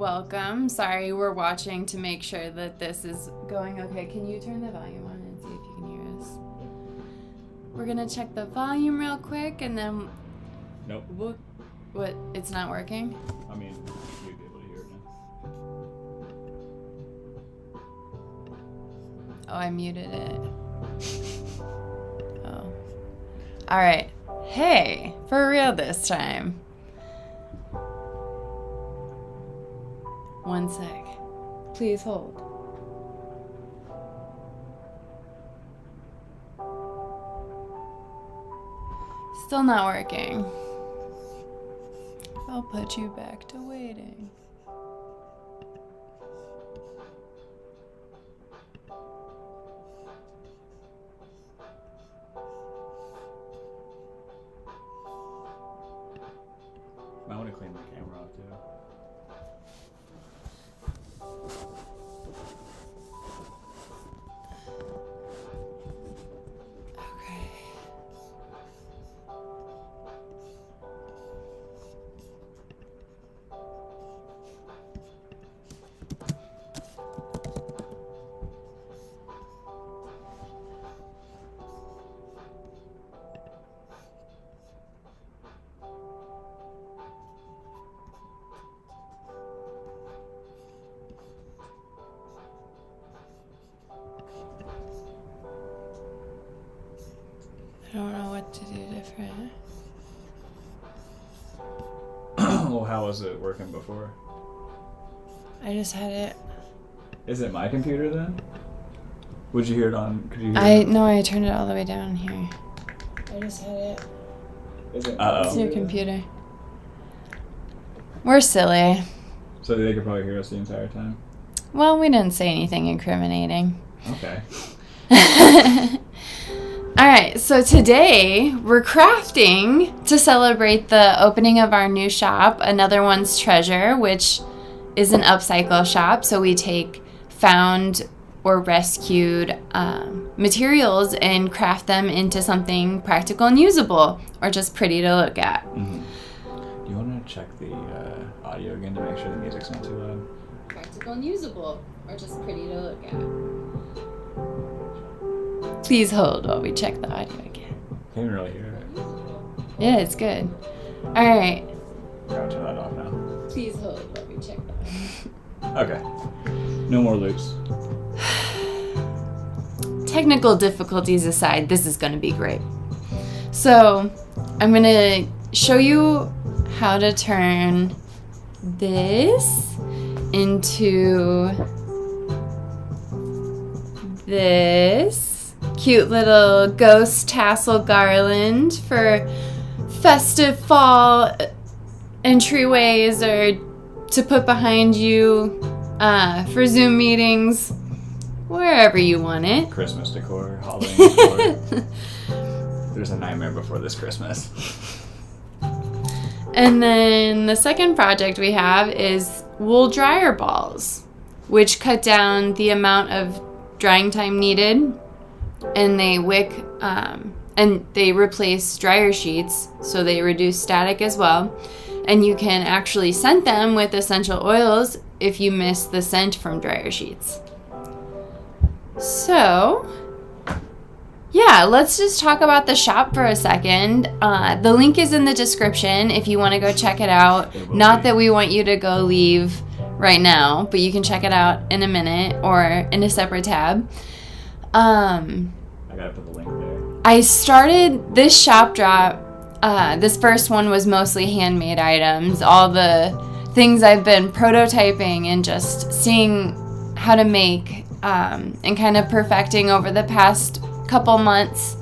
welcome. Sorry, we're watching to make sure that this is going okay. Can you turn the volume on and see if you can hear us? We're gonna check the volume real quick and then... Nope. What? It's not working? I mean, you'd be able to hear it now. Oh, I muted it. Oh. Alright. Hey, for real this time. One sec. Please hold. Still not working. I'll put you back to waiting. Might want to clean the camera off too. Okay. I don't know what to do different. Well, how was it working before? I just had it. Is it my computer then? Would you hear it on? Could you hear it? No, I turned it all the way down here. I just had it. Is it? It's your computer. We're silly. So they could probably hear us the entire time? Well, we didn't say anything incriminating. Okay. Alright, so today we're crafting to celebrate the opening of our new shop, Another One's Treasure, which is an upcycle shop. So we take found or rescued materials and craft them into something practical and usable, or just pretty to look at. Mm-hmm. Do you want to check the audio again to make sure the music's not too loud? Practical and usable, or just pretty to look at. Please hold while we check the audio again. Can't even really hear it. Yeah, it's good. Alright. Gotta turn that off now. Please hold while we check the audio. Okay. No more loops. Technical difficulties aside, this is going to be great. So, I'm going to show you how to turn this into this cute little ghost tassel garland for festive fall entryways, or to put behind you for Zoom meetings, wherever you want it. Christmas decor, Halloween decor. There's a nightmare before this Christmas. And then the second project we have is wool dryer balls, which cut down the amount of drying time needed, and they wick and they replace dryer sheets, so they reduce static as well. And you can actually scent them with essential oils if you miss the scent from dryer sheets. So, yeah, let's just talk about the shop for a second. The link is in the description if you want to go check it out. Not that we want you to go leave right now, but you can check it out in a minute or in a separate tab. I gotta put the link there. I started this shop drop. This first one was mostly handmade items. All the things I've been prototyping and just seeing how to make and kind of perfecting over the past couple months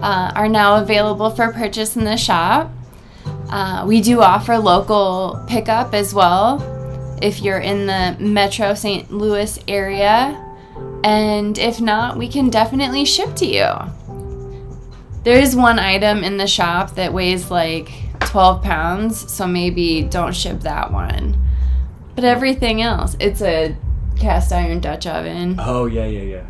are now available for purchase in the shop. We do offer local pickup as well if you're in the Metro St. Louis area. And if not, we can definitely ship to you. There is one item in the shop that weighs like 12 pounds, so maybe don't ship that one. But everything else, it's a cast iron Dutch oven. Oh, yeah.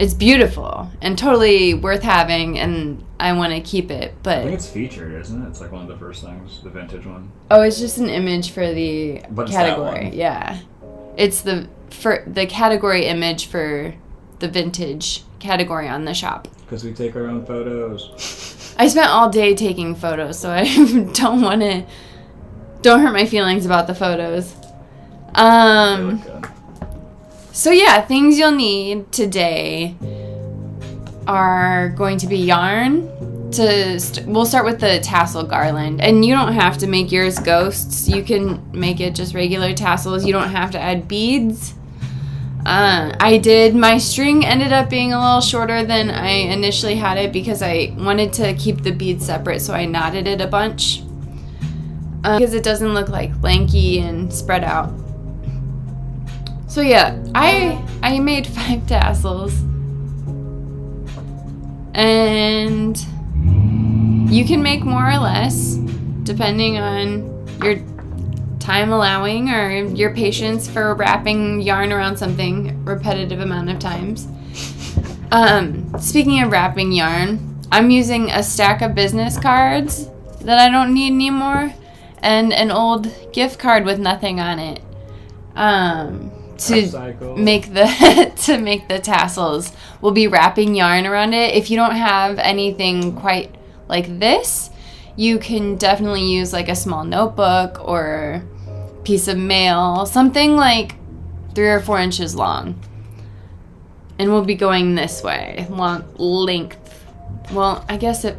it's beautiful and totally worth having, and I want to keep it. But I think it's featured, isn't it? It's like one of the first things, the vintage one. Oh, it's just an image for the What's category. that one? Yeah, it's the category image for the vintage category on the shop. Because we take our own photos. I spent all day taking photos, so I don't hurt my feelings about the photos. They look good. So yeah, things you'll need today are going to be yarn. We'll start with the tassel garland, and you don't have to make yours ghosts. You can make it just regular tassels. You don't have to add beads. I did. My string ended up being a little shorter than I initially had it because I wanted to keep the beads separate, so I knotted it a bunch because it doesn't look like lanky and spread out. So yeah, I made 5 tassels, and you can make more or less depending on your time allowing or your patience for wrapping yarn around something repetitive amount of times. Speaking of wrapping yarn, I'm using a stack of business cards that I don't need anymore and an old gift card with nothing on it. To make the tassels. We'll be wrapping yarn around it. If you don't have anything quite like this, you can definitely use like a small notebook or piece of mail, something like 3 or 4 inches long. And we'll be going this way, length. Well, I guess it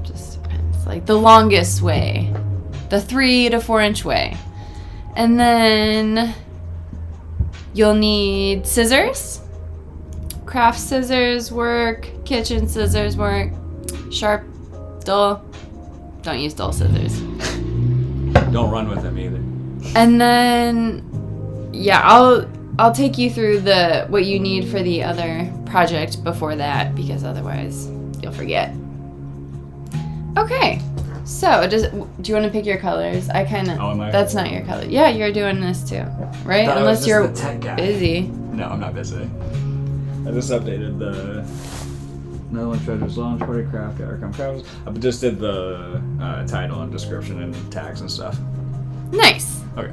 just depends. Like the longest way, the 3 to 4 inch way. And then you'll need scissors. Craft scissors work, kitchen scissors work, sharp, dull. Don't use dull scissors. Don't run with them either. And then, yeah, I'll take you through what you need for the other project before that, because otherwise you'll forget. Okay, so do you want to pick your colors? That's not your color. Yeah, you're doing this too, right? Unless you're busy. No, I'm not busy. I just updated the Netherlands Treasures Launch Party Craft Aircom Crafts. I just did the title and description and tags and stuff. Nice. Okay.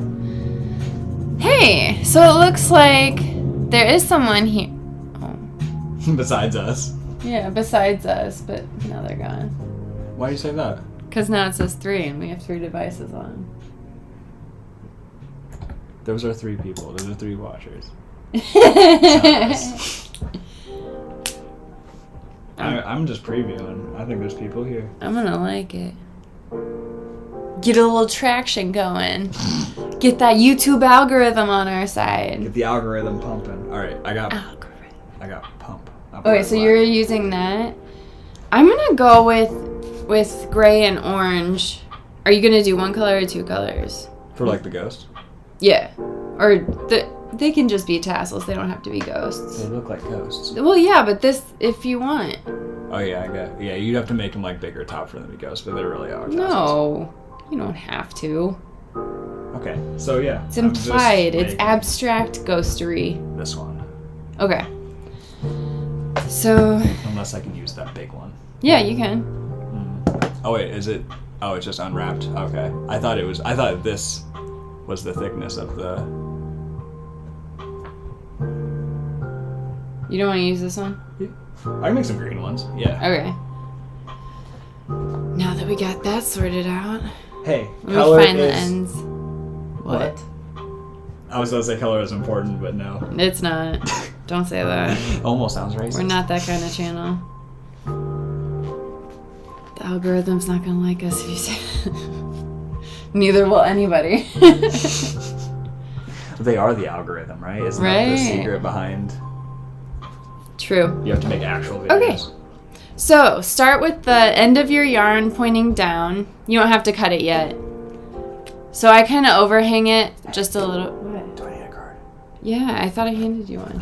Hey, so it looks like there is someone here. Oh. Besides us. Yeah, besides us, but now they're gone. Why do you say that? Because now it says 3 and we have 3 devices on. Those are 3 people. Those are 3 watchers. I'm just previewing. I think there's people here. I'm gonna like it. Get a little traction going. Get that YouTube algorithm on our side. Get the algorithm pumping. All right, I got pump. Okay, so you're using that. I'm gonna go with gray and orange. Are you gonna do 1 color or 2 colors? For like the ghost? Yeah. Or they can just be tassels. They don't have to be ghosts. They look like ghosts. Well, yeah, but this, if you want. Oh yeah, I got. Yeah, you'd have to make them like bigger top for them to be ghosts, but they really are tassels. No, you don't have to. Okay, so yeah. It's implied. It's abstract ghostery. This one. Okay. So. Unless I can use that big one. Yeah, you can. Oh wait, is it? Oh, it's just unwrapped. Okay, I thought this was the thickness of the. You don't want to use this one? Yeah. I can make some green ones. Yeah. Okay. Now that we got that sorted out. Hey, let me find the ends. What? I was gonna say color is important, but no. It's not. Don't say that. Almost sounds racist. We're not that kind of channel. The algorithm's not gonna like us if you say that. Neither will anybody. They are the algorithm, right? Isn't that the secret behind? True. You have to make actual videos. Okay. So start with the end of your yarn pointing down. You don't have to cut it yet. So I kind of overhang it just a little. What? Do I need a card? Yeah, I thought I handed you one.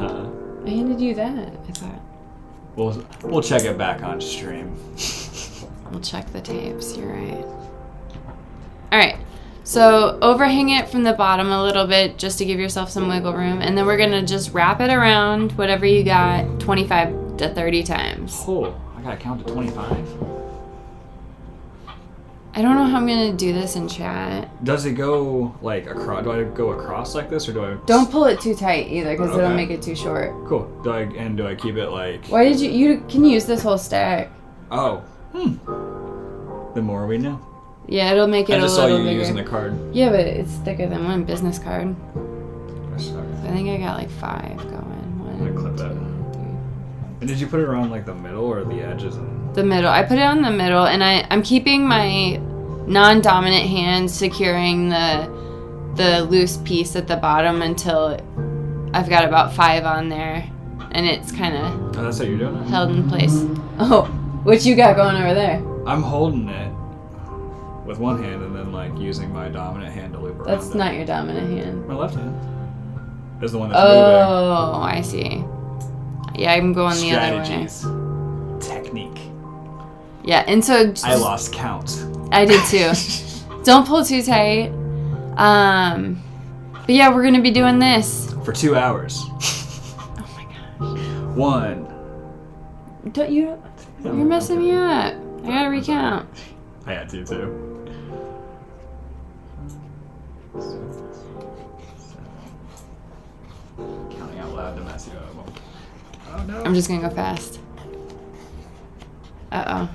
I handed you that, I thought. We'll check it back on stream. We'll check the tapes, you're right. Alright, So overhang it from the bottom a little bit just to give yourself some wiggle room. And then we're going to just wrap it around whatever you got 25 to 30 times. Oh, I got to count to 25? I don't know how I'm going to do this in chat. Does it go like across? Do I go across like this or do I? Don't pull it too tight either because Okay. it'll make it too short. Cool. Do I keep it like? Why did you can use this whole stack. Oh. The more we know. Yeah, it'll make it I a just little saw you bigger. using the card. Yeah, but it's thicker than one business card. Sorry. I think I got like 5 going. I'm gonna clip that. And did you put it around like the middle or the edges? The middle. I put it on the middle, and I'm keeping my non-dominant hand securing the loose piece at the bottom until I've got about 5 on there, and it's kind of Oh, that's how you're doing it? held in place. Oh, what you got going over there? I'm holding it with one hand and then like using my dominant hand to loop around. That's not your dominant hand. My left hand is the one that's moving. Oh, I see. Yeah, I'm going the other way. Strategies. Technique. Yeah, and so I lost count. I did too. Don't pull too tight. But yeah, we're gonna be doing this For 2 hours. Oh my gosh. 1. You're messing me up. I gotta recount. I had to too. 7. Counting out loud to mess you up. Oh no. I'm just gonna go fast. Uh-oh.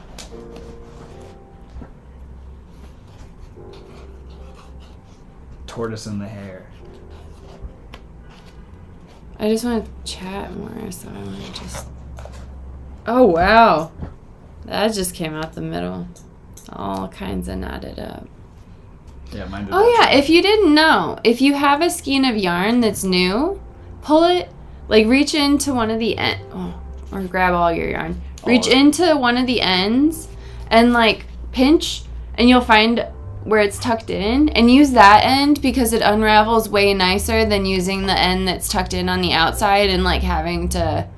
Tortoise in the hair. I just want to chat more, so I want to just... Oh, wow. That just came out the middle. All kinds of knotted up. Yeah, mine did. Oh, yeah. If you didn't know, if you have a skein of yarn that's new, pull it, like reach into one of the ends, or grab all your yarn. Reach into one of the ends and like pinch, and you'll find where it's tucked in, and use that end because it unravels way nicer than using the end that's tucked in on the outside and like having to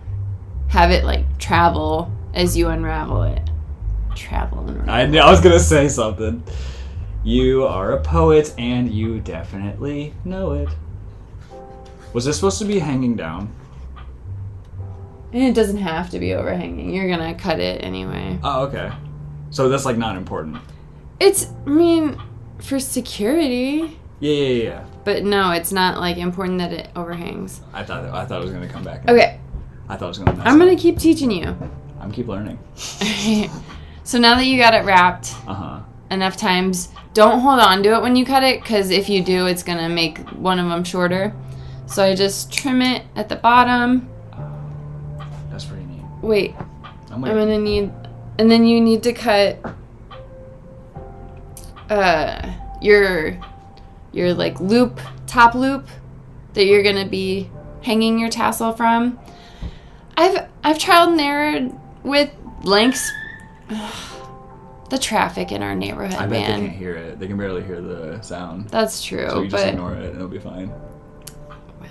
have it like travel as you unravel it. Travel and unravel. I was gonna say something. You are a poet and you definitely know it. Was this supposed to be hanging down? And it doesn't have to be overhanging. You're gonna cut it anyway. Oh, okay. So that's like not important. It's, I mean, for security. Yeah. But no, it's not like important that it overhangs. I thought it was gonna come back. Okay. I thought it was gonna mess I'm gonna up. keep teaching you. I'm keep learning. So now that you got it wrapped enough times, don't hold on to it when you cut it, because if you do, it's gonna make one of them shorter. So I just trim it at the bottom. That's pretty neat. Wait, I'm I'm gonna need, and then you need to cut your like loop, top loop that you're gonna be hanging your tassel from. I've tried and errored with lengths. The traffic in our neighborhood, I bet man. they can't hear it. They can barely hear the sound. That's true. So you just but, ignore it and it'll be fine.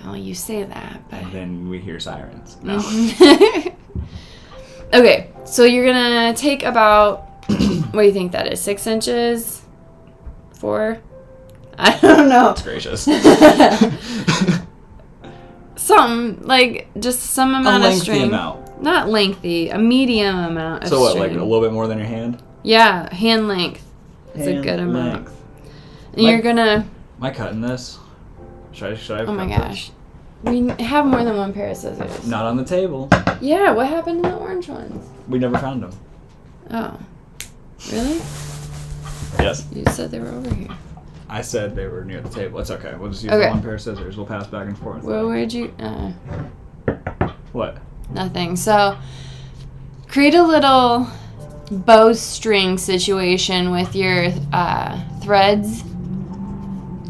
Well, you say that, but... And then we hear sirens. No. Okay, so you're gonna take about, what do you think that is, 6 inches? 4? I don't know. That's gracious. Some, like, just some amount of string. Amount. Not lengthy, a medium amount of So what, string. like a little bit more than your hand? Yeah, hand length. It's a good amount. Length. And you're gonna... Am I cutting this? Should I Oh my cut gosh. We have more than one pair of scissors. this? Not on the table. Yeah, what happened to the orange ones? We never found them. Oh. Really? Yes. You said they were over here. I said they were near the table. It's okay. We'll just use Okay. one pair of scissors. We'll pass back and forth. Well, where'd you... What? Nothing. So, create a little bowstring situation with your threads,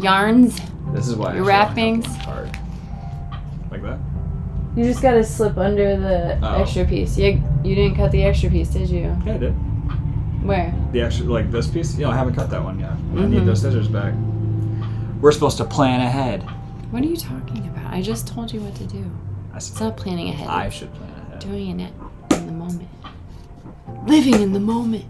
yarns. This is why Your I wrappings. Hard. Like that? You just gotta slip under the extra piece. You didn't cut the extra piece, did you? Yeah, I did. Where? The extra, like this piece? You know, I haven't cut that one yet. I need those scissors back. We're supposed to plan ahead. What are you talking about? I just told you what to do. It's not planning ahead. I should plan ahead. Doing it in the moment. Living in the moment.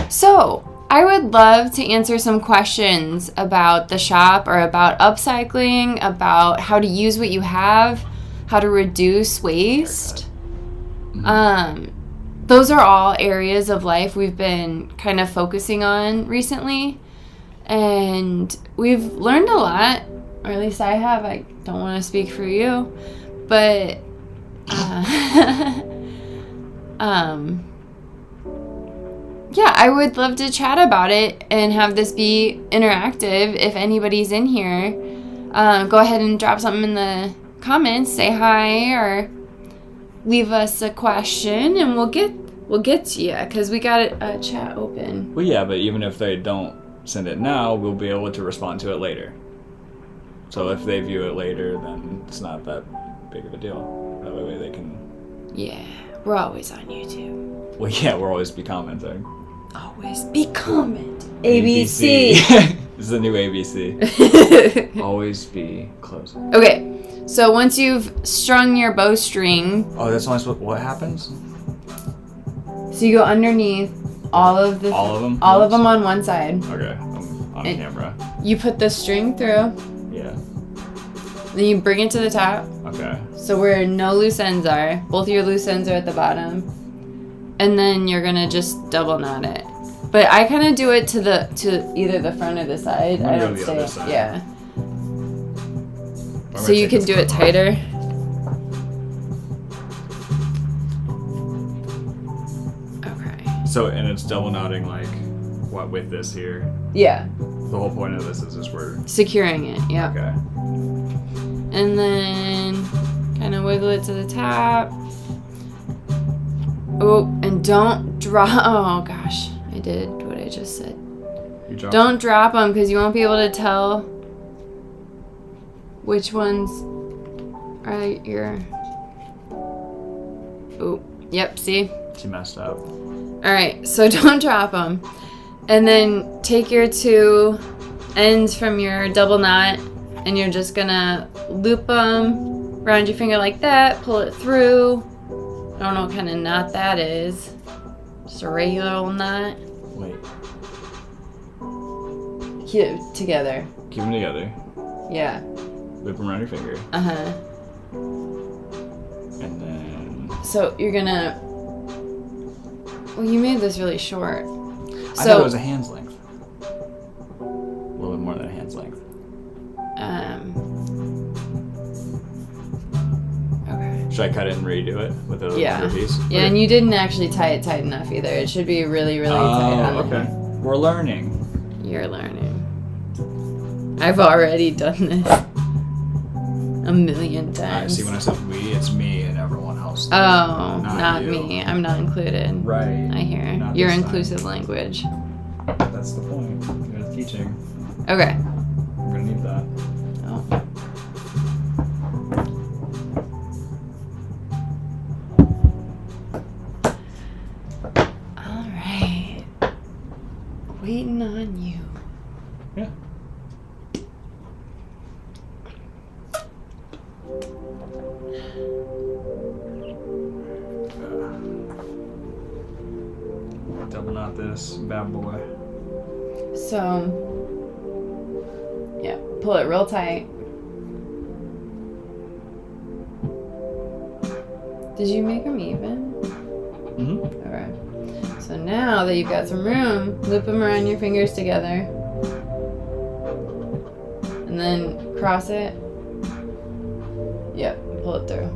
So, I would love to answer some questions about the shop or about upcycling, about how to use what you have, how to reduce waste. Those are all areas of life we've been kind of focusing on recently. And we've learned a lot, or at least I have. I don't want to speak for you. But, yeah, I would love to chat about it and have this be interactive. If anybody's in here, go ahead and drop something in the comments, say hi, or leave us a question, and we'll get to you, because we got a chat open. Well, yeah, but even if they don't send it now, we'll be able to respond to it later. So if they view it later, then it's not that big of a deal. That way they can... Yeah, we're always on YouTube. Well, yeah, we'll always be commenting. Always be comment. ABC. This is the new ABC. Always be close. Okay, so once you've strung your bowstring... Oh, that's only what happens? So you go underneath all of them? All of them on one side. Okay, I'm on camera. You put the string through. Yeah. Then you bring it to the top. Okay. So where no loose ends are. Both your loose ends are at the bottom. And then you're gonna just double knot it. But I kind of do it to either the front or the side. I don't stay. Other side. Yeah. So you can do it tighter. Okay. So, and it's double knotting like what with this here? Yeah. The whole point of this is just we're securing it. Yeah. Okay. And then kind of wiggle it to the top. Oh, and don't drop. Oh gosh, I did what I just said. Don't drop them, because you won't be able to tell which ones are your. Oh, yep. See. She messed up. All right, so don't drop them, and then take your two ends from your double knot, and you're just gonna loop them around your finger like that. Pull it through. I don't know what kind of knot that is. Just a regular old knot. Wait. Keep it together. Keep them together. Yeah. Loop them around your finger. Uh-huh. And then... So you're gonna... Well, you made this really short. I thought it was a hand's length. A little bit more than a hand's length. Should I cut it and redo it with a piece? Yeah, and you didn't actually tie it tight enough either. It should be really, really tight on okay. We're learning. You're learning. I've already done this a million times. See, when I said we, it's me and everyone else. Oh, not me. I'm not included. Right. I hear. Your inclusive language. That's the point. You're teaching. Okay. I'm going to need that. Oh. Waiting on you. Yeah. Double knot this bad boy. So, yeah, pull it real tight. Did you make them even? Mm-hmm. Okay. So now that you've got some room, loop them around your fingers together. And then cross it. Yep, pull it through.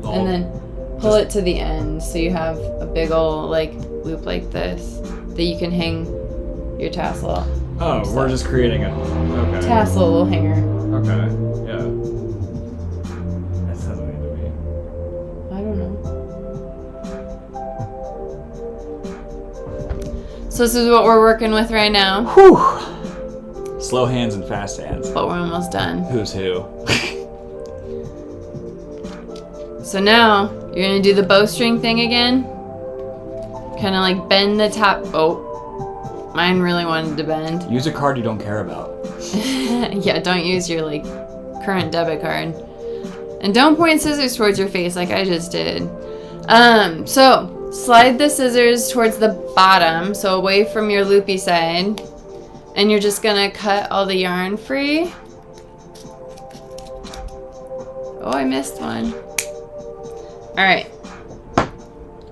Oh, and then pull it to the end so you have a big old loop like this that you can hang your tassel. Oh, we're just creating a tassel hanger. Okay, yeah. That's how it made to be. I don't know. So this is what we're working with right now. Whew. Slow hands and fast hands. But we're almost done. Who's who? So now you're gonna do the bowstring thing again. Kind of like bend the top. Oh, mine really wanted to bend. Use a card you don't care about. Yeah, don't use your current debit card. And don't point scissors towards your face like I just did. So slide the scissors towards the bottom, so away from your loopy side, and you're just gonna cut all the yarn free. Oh, I missed one. All right.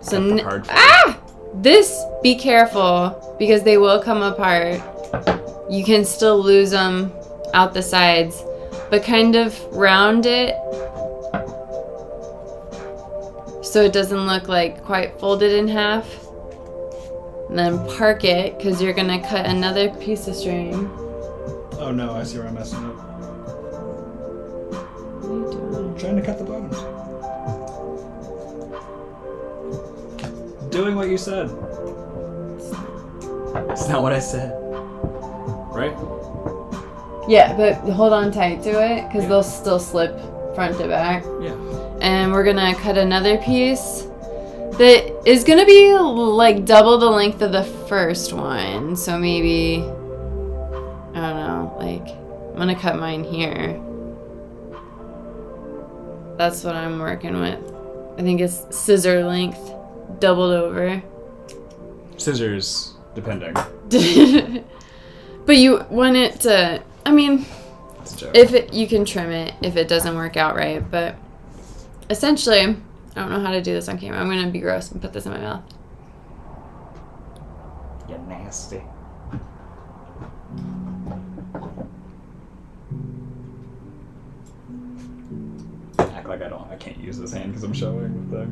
So this, be careful because they will come apart. You can still lose them out the sides, but kind of round it so it doesn't look like quite folded in half. And then park it because you're gonna cut another piece of string. Oh no, I see where I'm messing up. What are you doing? I'm trying to cut the bottoms. Doing what you said. It's not what I said. Right? Yeah, but hold on tight to it because they'll still slip front to back. Yeah. And we're gonna cut another piece that is gonna be like double the length of the first one. So maybe, I don't know, like I'm gonna cut mine here. That's what I'm working with. I think it's scissor length, doubled over. Scissors, depending. But you want it to, I mean, It's a joke. if it, you can trim it if it doesn't work out right, but essentially, I don't know how to do this on camera. I'm gonna be gross and put this in my mouth. You're nasty. Act like I can't use this hand because I'm showing with the.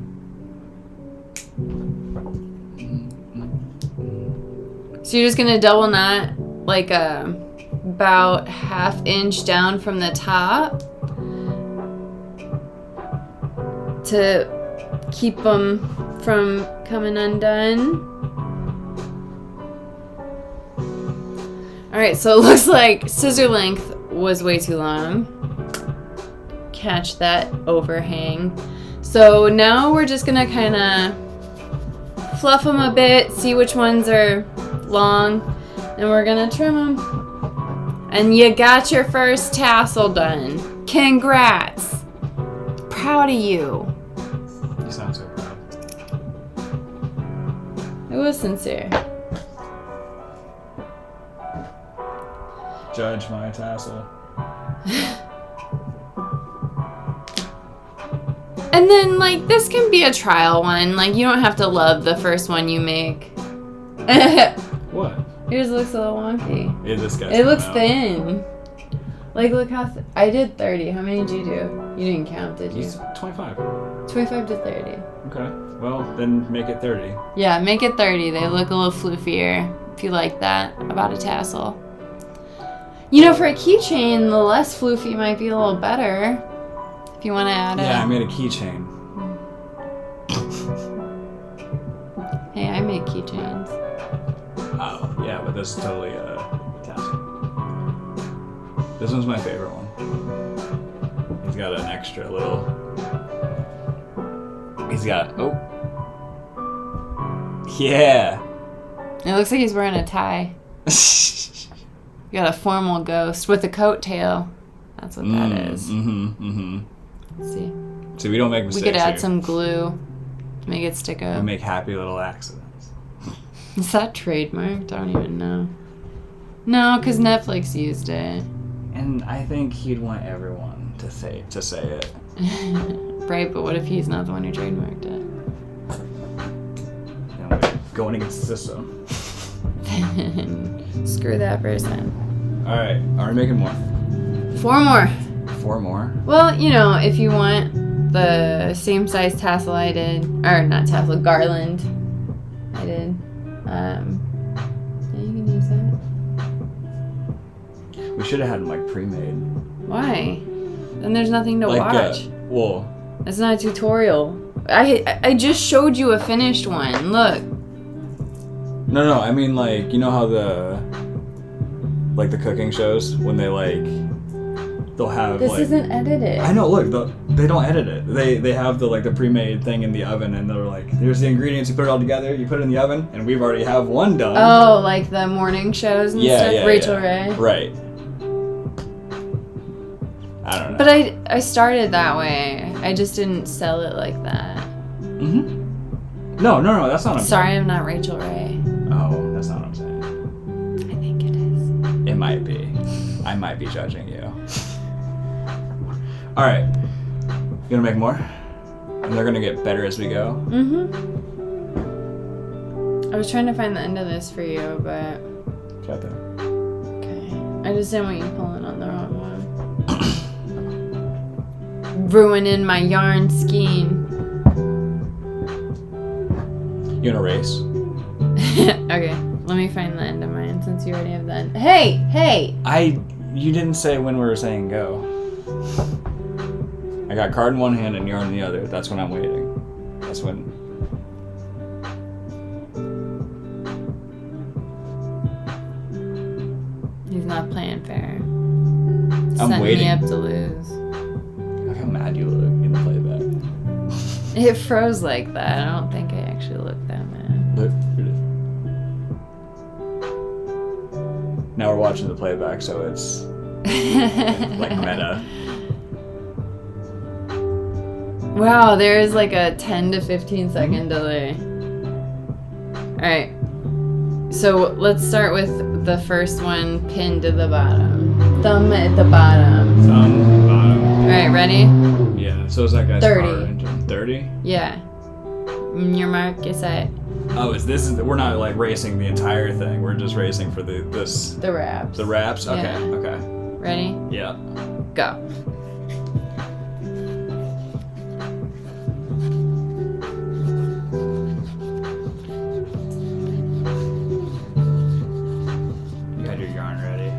So you're just gonna double knot like about 1/2 inch down from the top to keep them from coming undone. All right, so it looks like scissor length was way too long. Catch that overhang. So now we're just gonna kind of fluff them a bit, see which ones are long, and we're gonna trim them. And you got your first tassel done. Congrats! Proud of you. You sound so proud. It was sincere. Judge my tassel. And then, like, this can be a trial one. Like, you don't have to love the first one you make. What? Yours looks a little wonky. Yeah, this guy's It looks coming out. thin. Like, look how I did 30. How many did you do? You didn't count, did you? He's 25. 25 to 30. Okay. Well, then make it 30. Yeah, make it 30. They look a little floofier if you like that about a tassel. You know, for a keychain, the less floofy might be a little better. If you want to add Yeah, I it. made a keychain. Hey, I make keychains. Oh, yeah, but this is totally a tassel. This one's my favorite one. He's got an extra little. He's got. Oh. Yeah. It looks like he's wearing a tie. You got a formal ghost with a coat tail. That's what that is. Let's see. So we don't make mistakes. We could add here. some glue to make it stick We up. make happy little accidents. Is that trademarked? I don't even know. No, because Netflix used it. And I think he'd want everyone to say it. Right, but what if he's not the one who trademarked it? You know, going against the system. Screw that person. All right, are we making more? 4 more. 4 more. Well, you know, if you want the same size tassel I did, or not tassel, garland I did, yeah, you can use that. We should have had them like pre-made. Why? Then there's nothing to watch. Well, It's not a tutorial. I just showed you a finished one. Look. no, I mean like you know how the cooking shows when they'll have This isn't edited. I know. Look, they don't edit it. They have the pre-made thing in the oven, and they're like, "Here's the ingredients. You put it all together. You put it in the oven, and we've already have one done." Oh, like the morning shows and stuff. Yeah, Rachel yeah. Ray. Right. I don't know. But I started that way. I just didn't sell it like that. No, No, that's not what I'm Sorry, I'm not Rachel Ray. Oh, that's not what I'm saying. I think it is. It might be. I might be judging you. All right. You gonna make more? And they're gonna get better as we go? Mm-hmm. I was trying to find the end of this for you, but... It's right there. Okay. I just didn't want you pulling on the wrong one. Ruining my yarn skein. You gonna race? Okay, let me find the end of mine since you already have that. Hey! You didn't say when we were saying go. I got card in one hand and yarn in the other. That's when I'm waiting. That's when... He's not playing fair. I'm Setting waiting. me up to lose. Look how mad you look in the playback. It froze like that. I don't think I actually looked that mad. Look. Now we're watching the playback, so it's like meta. Wow, there is like a 10 to 15 second delay. Alright. So let's start with the first one pinned to the bottom. Thumb at the bottom. Thumb at the bottom. Alright, ready? Yeah, so is that guy's 30. car engine. 30? Yeah. Your mark is set. Oh, we're not like racing the entire thing. We're just racing for the wraps. The wraps? Okay, Yeah. okay. Ready? Yeah. Go. You had your yarn ready.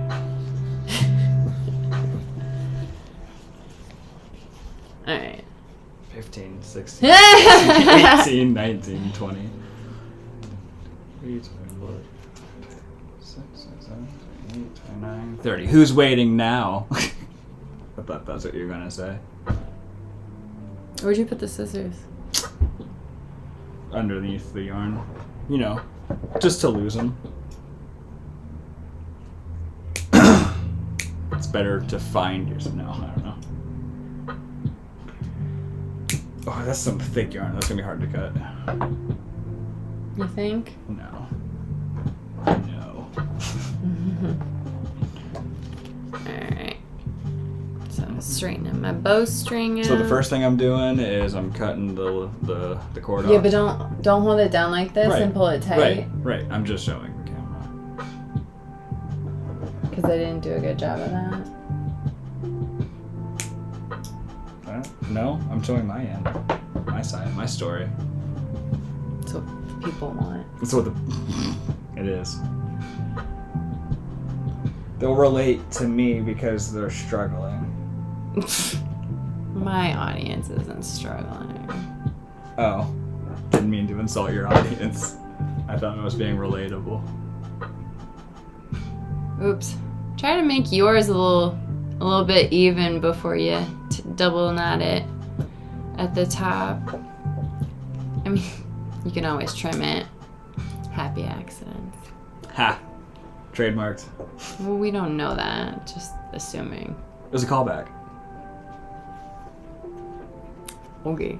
Alright. 15, 16, 18, 19, 20. 3, 24, 6, 7, 8, 29, 30. Who's waiting now? I thought that's what you were going to say. Where'd you put the scissors? Underneath the yarn. You know, just to lose them. It's better to find yourself. No, I don't know. Oh, that's some thick yarn. That's going to be hard to cut. You think? No. Alright. So I'm straightening my bowstring out. So the first thing I'm doing is I'm cutting the cord off. Yeah, but don't hold it down like this Right. and pull it tight. Right. I'm just showing the camera. Because I didn't do a good job of that. No, I'm showing my end. My side, my story. That's what people want. That's what it is. They'll relate to me because they're struggling. My audience isn't struggling. Oh. Didn't mean to insult your audience. I thought it was being relatable. Oops. Try to make yours a little bit even before you double knot it at the top. I mean, you can always trim it. Happy accidents. Ha! Trademarked. Well, we don't know that. Just assuming. It was a callback. Okay.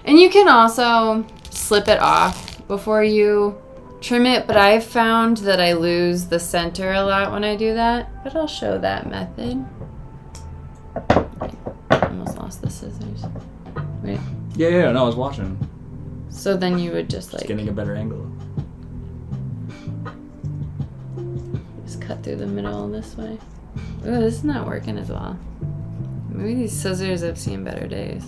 And you can also slip it off before you trim it, but I've found that I lose the center a lot when I do that. But I'll show that method. I almost lost the scissors. Wait. Yeah, no, I was watching. So then you would just like Getting a better angle. just cut through the middle this way. Ooh, this is not working as well. Maybe these scissors have seen better days.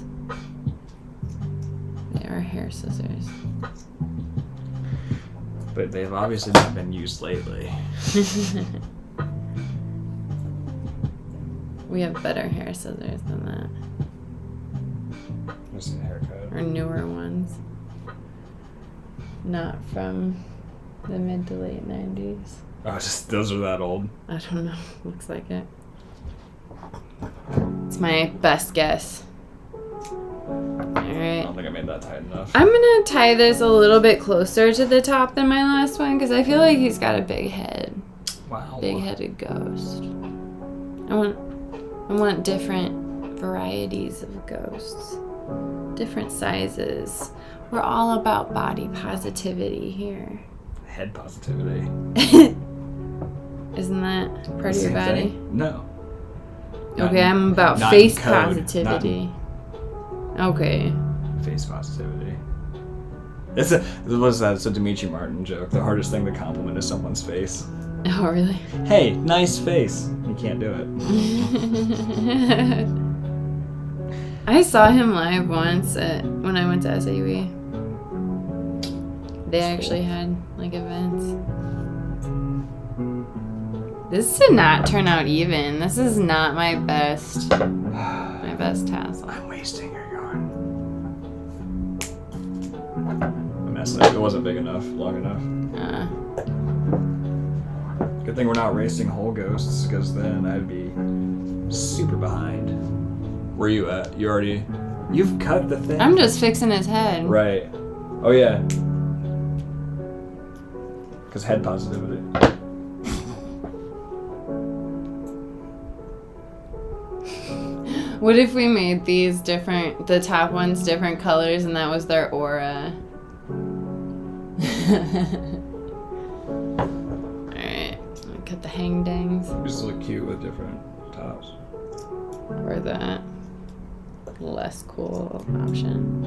They are hair scissors. But they've obviously not been used lately. We have better hair scissors than that. Just a haircut. Or newer ones. Not from the mid to late 90s. Oh, just those are that old. I don't know. Looks like it. It's my best guess. I Alright. don't think I made that tight enough. I'm gonna tie this a little bit closer to the top than my last one because I feel like he's got a big head. Wow. Big-headed ghost. I want different varieties of ghosts. Different sizes. We're all about body positivity here. Head positivity. Isn't that part of your body? Thing? No. Okay, I'm about not face in code, positivity. Okay. Face positivity. It's a Dimitri Martin joke. The hardest thing to compliment is someone's face. Oh, really? Hey, nice face. You can't do it. I saw him live once when I went to SAUE. They actually had like events. This did not turn out even. This is not my best tassel. I'm wasting your yarn. I messed up. It wasn't big enough, long enough. Good thing we're not racing whole ghosts, because then I'd be super behind. Where you at? You've cut the thing. I'm just fixing his head. Right. Oh yeah. Because head positivity. What if we made these different, the top ones different colors, and that was their aura? Alright, cut the hang dangs. Just look cute with different tops. Or the less cool option.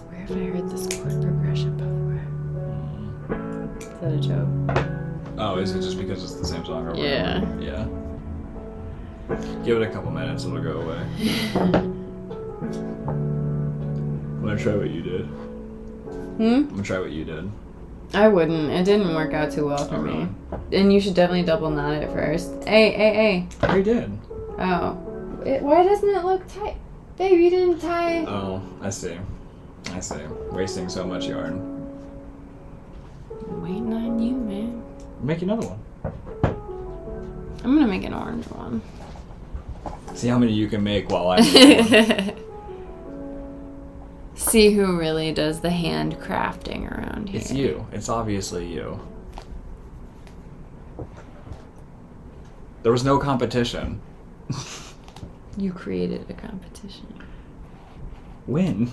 Where have I heard this chord progression before? Is that a joke? Oh, is it just because it's the same song? Or Yeah. whatever? Yeah. Give it a couple minutes, it'll go away. I'm gonna try what you did. I'm gonna try what you did. I wouldn't. It didn't work out too well for me. And you should definitely double knot it first. Hey. I already did. Oh. Why doesn't it look tight? Babe, you didn't tie. Oh, I see. Wasting so much yarn. I'm waiting on you, man. Make another one. I'm gonna make an orange one. See how many you can make while I make one. See who really does the handcrafting around here. It's you. It's obviously you. There was no competition. You created a competition. When?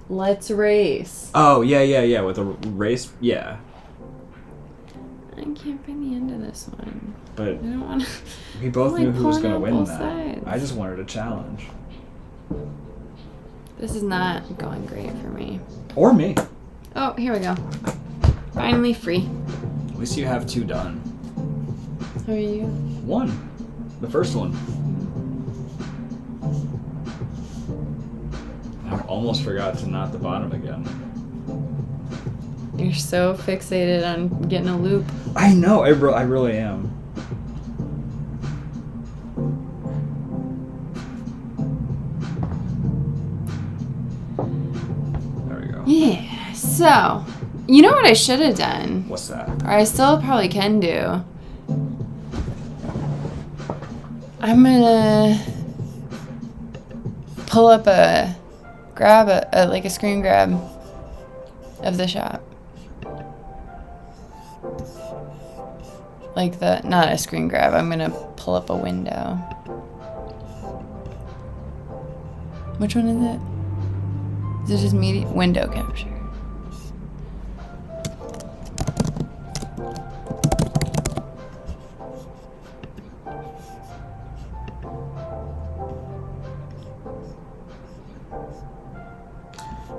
Let's race. Oh, yeah. With a race, yeah. I can't find the end of this one. But I don't want to. we both knew who was going to win both that. sides. I just wanted a challenge. This is not going great for me. Or me. Oh, here we go. Finally free. At least you have 2 done. How are you? 1. The first one. I almost forgot to knot the bottom again. You're so fixated on getting a loop. I know, I really am. There we go. Yeah, so, you know what I should have done? What's that? Or I still probably can do. I'm gonna pull up grab a screen grab of the shop. Like not a screen grab, I'm gonna pull up a window. Which one is it? Is it just media? Window capture.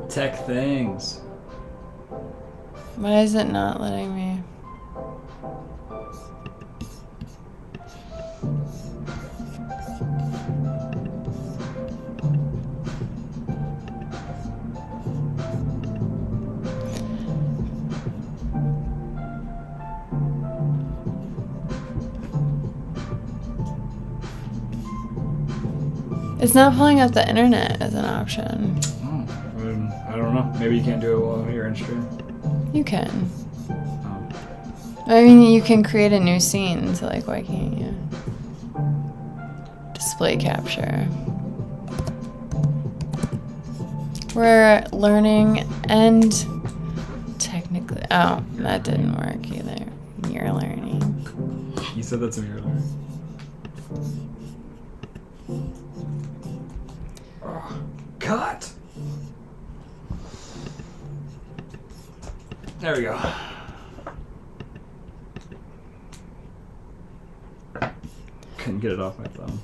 Tech things. Why is it not letting me? It's not pulling up the internet as an option. Oh, I don't know. Maybe you can't do it while you're in stream. You can. Oh. I mean, you can create a new scene, so like, why can't you? Display capture. We're learning and technically, oh, that didn't work either. You're learning. You said that's in your learning. Oh, cut! There we go. Couldn't get it off my thumb.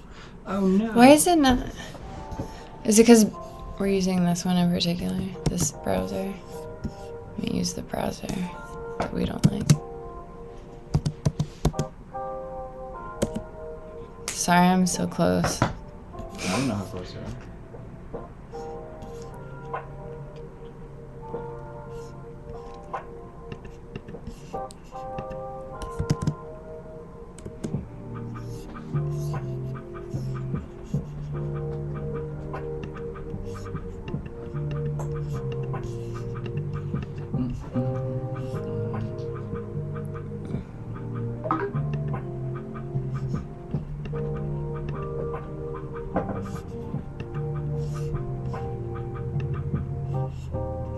Oh no. Why is it not? Is it because we're using this one in particular? This browser? We use the browser that we don't like. Sorry, I'm so close. I don't know how close you are.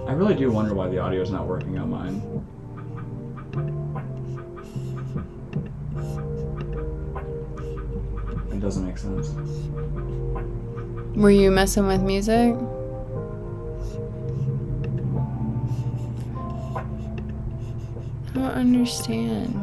I really do wonder why the audio is not working on mine. It doesn't make sense. Were you messing with music? I don't understand.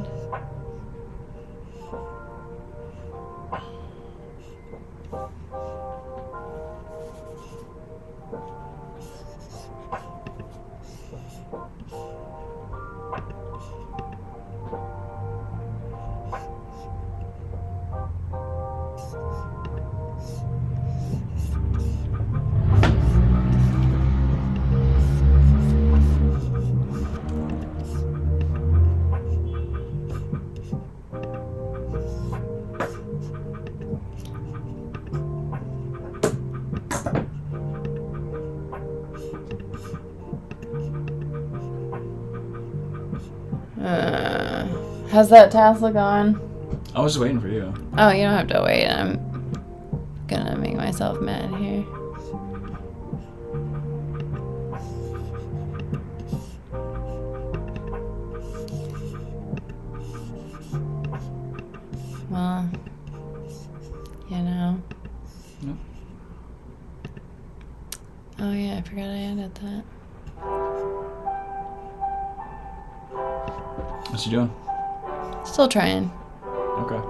How's that Tesla going? I was just waiting for you. Oh, you don't have to wait. I'm gonna make myself mad here. Well, you know. Yep. Oh yeah, I forgot I added that. What you doing? Still trying. Okay.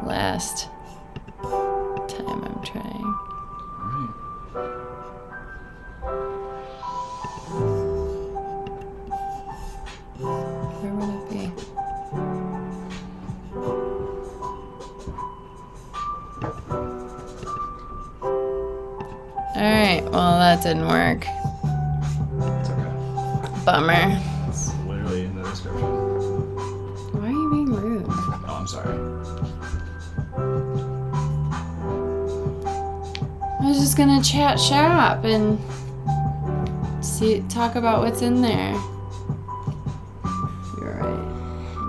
Last time I'm trying. Alright. Where would it be? Alright, well that didn't work. It's okay. Bummer. It's literally in the description. Why are you being rude? Oh, I'm sorry. I was just gonna chat shop and talk about what's in there. You're right.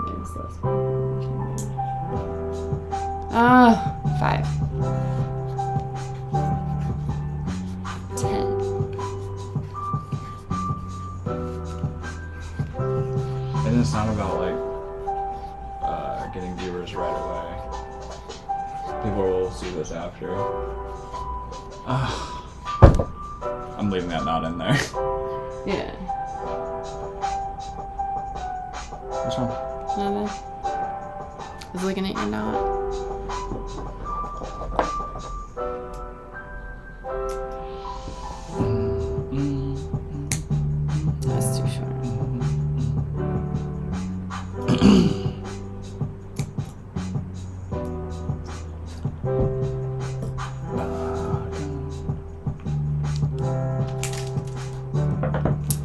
It is less. Oh, 5. 10. And it's not about like getting viewers right away. People will see this after. I'm leaving that knot in there. Yeah. What's wrong? Nothing. I was looking at your knot. That's too short.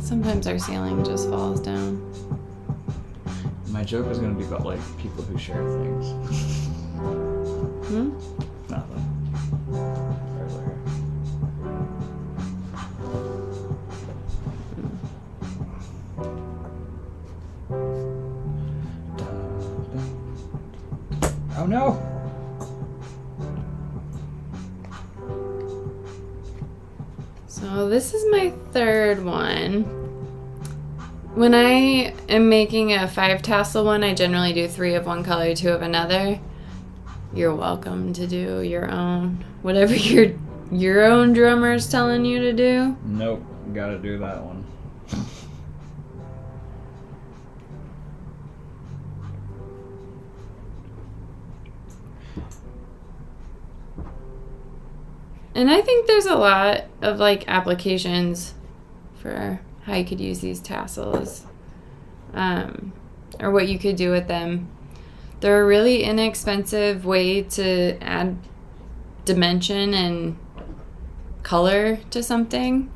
Sometimes our ceiling just falls down. My joke is gonna be about like people who share things. Hmm? Nothing. Earlier. Oh no! So this is my third one. When I am making a 5 tassel one, I generally do 3 of one color, 2 of another. You're welcome to do your own, whatever your own drummer's telling you to do. Nope, gotta do that one. And I think there's a lot of like applications for how you could use these tassels, or what you could do with them. They're a really inexpensive way to add dimension and color to something.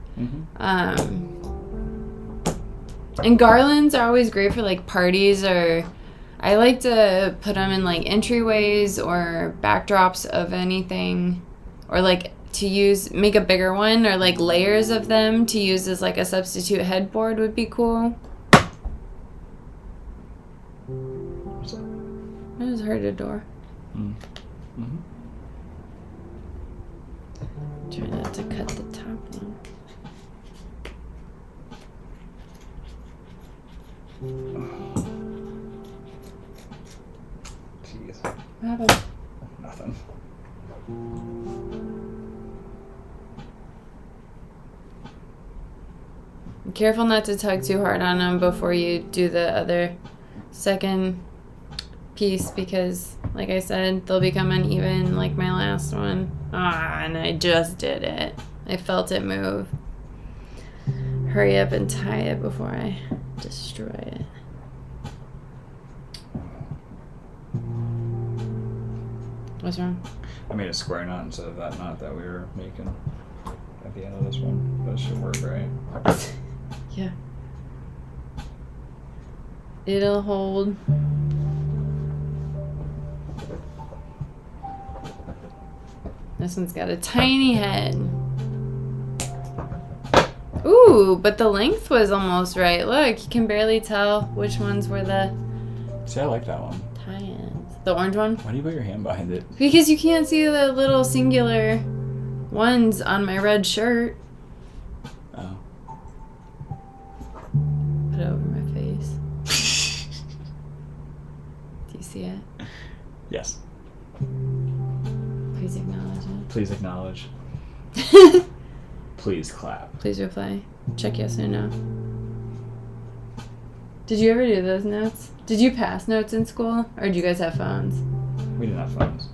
And garlands are always great for like parties, or I like to put them in like entryways or backdrops of anything, or like to make a bigger one, or like layers of them to use as like a substitute headboard would be cool. I just heard a door. Try not to cut the top one. Jeez. What happened? Nothing. Be careful not to tug too hard on them before you do the other second piece, because like I said, they'll become uneven like my last one. And I just did it. I felt it move. Hurry up and tie it before I destroy it. What's wrong? I made a square knot instead of that knot that we were making at the end of this one. That should work, right? Yeah. It'll hold. This one's got a tiny head. Ooh, but the length was almost right. Look, you can barely tell which ones were the See, I like that one. tie-ins. The orange one? Why do you put your hand behind it? Because you can't see the little singular ones on my red shirt. Oh. Put it over my face. Do you see it? Yes. Please acknowledge Please acknowledge. it. Please clap. Please reply. Check yes or no. Did you ever do those notes? Did you pass notes in school? Or did you guys have phones? We didn't have phones.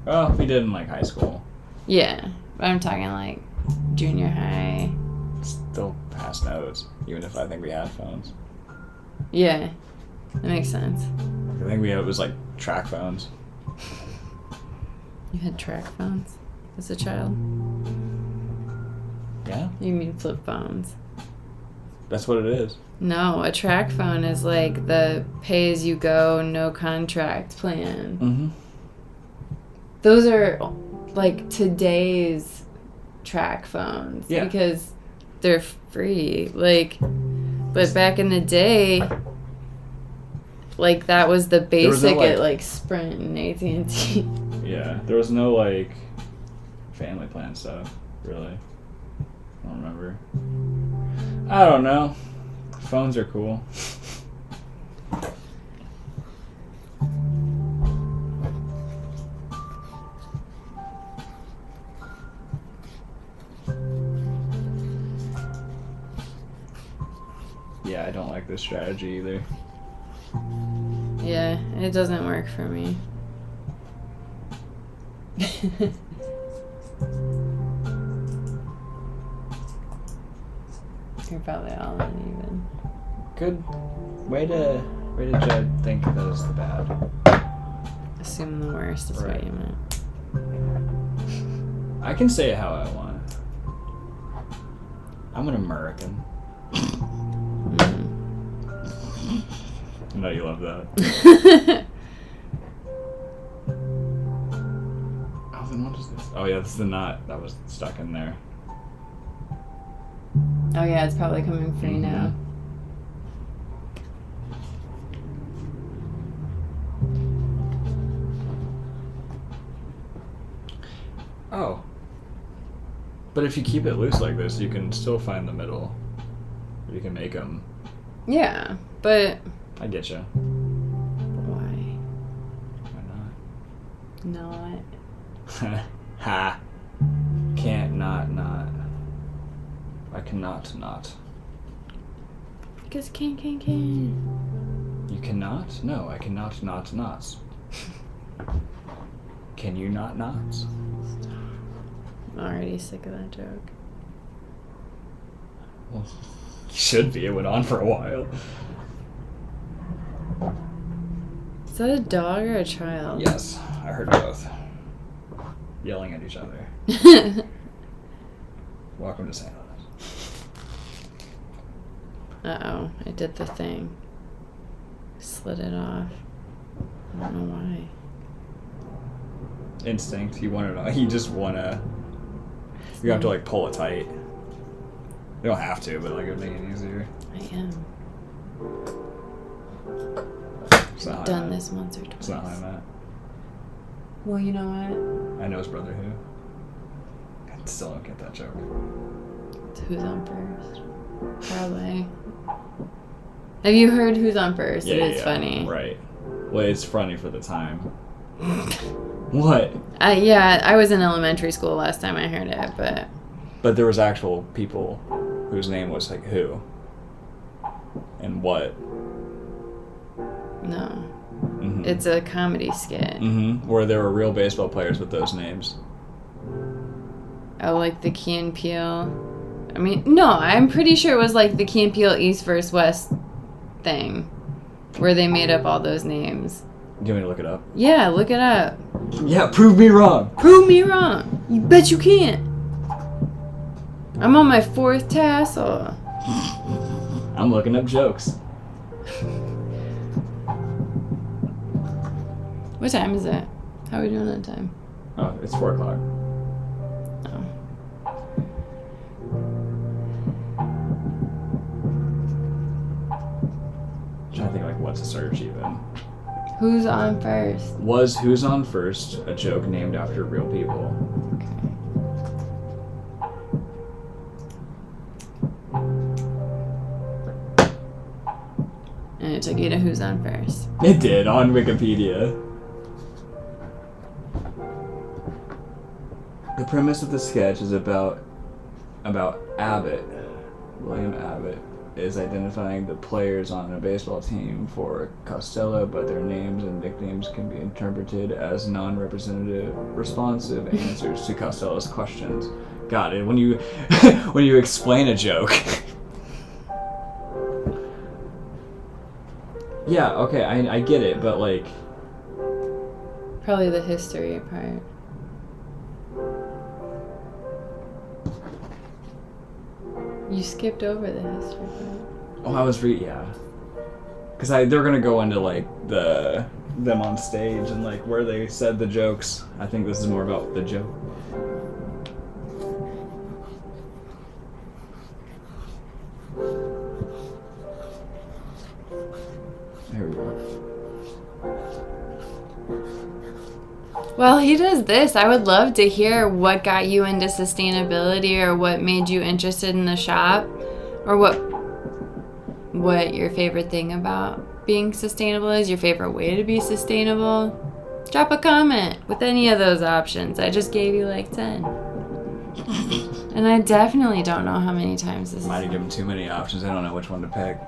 Oh, we did in like high school. Yeah. But I'm talking like junior high. Still pass notes, even if I think we had phones. Yeah. That makes sense. I think it was like track phones. You had track phones as a child? Yeah? You mean flip phones? That's what it is. No, a track phone is like the pay-as-you-go, no contract plan. Mm-hmm. Those are like today's track phones. Yeah. Because they're free. Like, but back in the day, like that was the basic no, like, at like Sprint and AT&T. Yeah, there was no like family plan stuff, really. I don't remember. I don't know. Phones are cool. Yeah, I don't like this strategy either. Yeah, it doesn't work for me. You're probably all uneven. Good way to judge, think that is the bad. Assume the worst is Right. what you meant. I can say it how I want. I'm an American. I know you love that. Oh, then what is this? Oh yeah, this is the knot that was stuck in there. Oh yeah, it's probably coming free now. Oh. But if you keep it loose like this, you can still find the middle. You can make them. Yeah, but I get you. why Why not? not? Ha. Can't not. I cannot not. Because can. You cannot? No, I cannot not. Can you not? I'm already sick of that joke. Well, should be. It went on for a while. Is that a dog or a child? Yes, I heard both. Yelling at each other. Welcome to St. Louis. Uh-oh, I did the thing. Slid it off. I don't know why. Instinct. You want to. You just want to. You have to like pull it tight. You don't have to, but like it would make it easier. I am. I've done this once or twice. It's not how I met. Well, you know what? I know his brother who. I still don't get that joke. It's Who's on First? Probably. Have you heard Who's on First? Yeah, It's funny. Right. Well, it's funny for the time. What? Yeah, I was in elementary school last time I heard it, but... But there was actual people whose name was like who and what. No. Mm-hmm. It's a comedy skit. Mm-hmm. Where there were real baseball players with those names. Oh, like the Key and Peele. I mean, no, I'm pretty sure it was like the Key and Peele East vs. West thing, where they made up all those names. Do you want me to look it up? Yeah, look it up. Yeah, prove me wrong. Prove me wrong. You bet you can't. I'm on my 4th tassel. I'm looking up jokes. What time is it? How are we doing on time? Oh, it's 4 o'clock. Oh. I'm trying to think like what to search even. Who's on first? Was Who's on First a joke named after real people? And it took you to Who's on First. It did on Wikipedia. The premise of the sketch is about Abbott. William Abbott is identifying the players on a baseball team for Costello, but their names and nicknames can be interpreted as non-representative, responsive answers to Costello's questions. Got it. When you when you explain a joke. Yeah, okay, I get it, but like... Probably the history part. You skipped over the history part. Oh, I was yeah. Because they're gonna go into like them on stage and like where they said the jokes. I think this is more about the joke. There we go. Well, he does this. I would love to hear what got you into sustainability or what made you interested in the shop or what your favorite thing about being sustainable is, your favorite way to be sustainable. Drop a comment with any of those options. I just gave you like 10. And I definitely don't know how many times this Might have is. given too many options. I don't know which one to pick.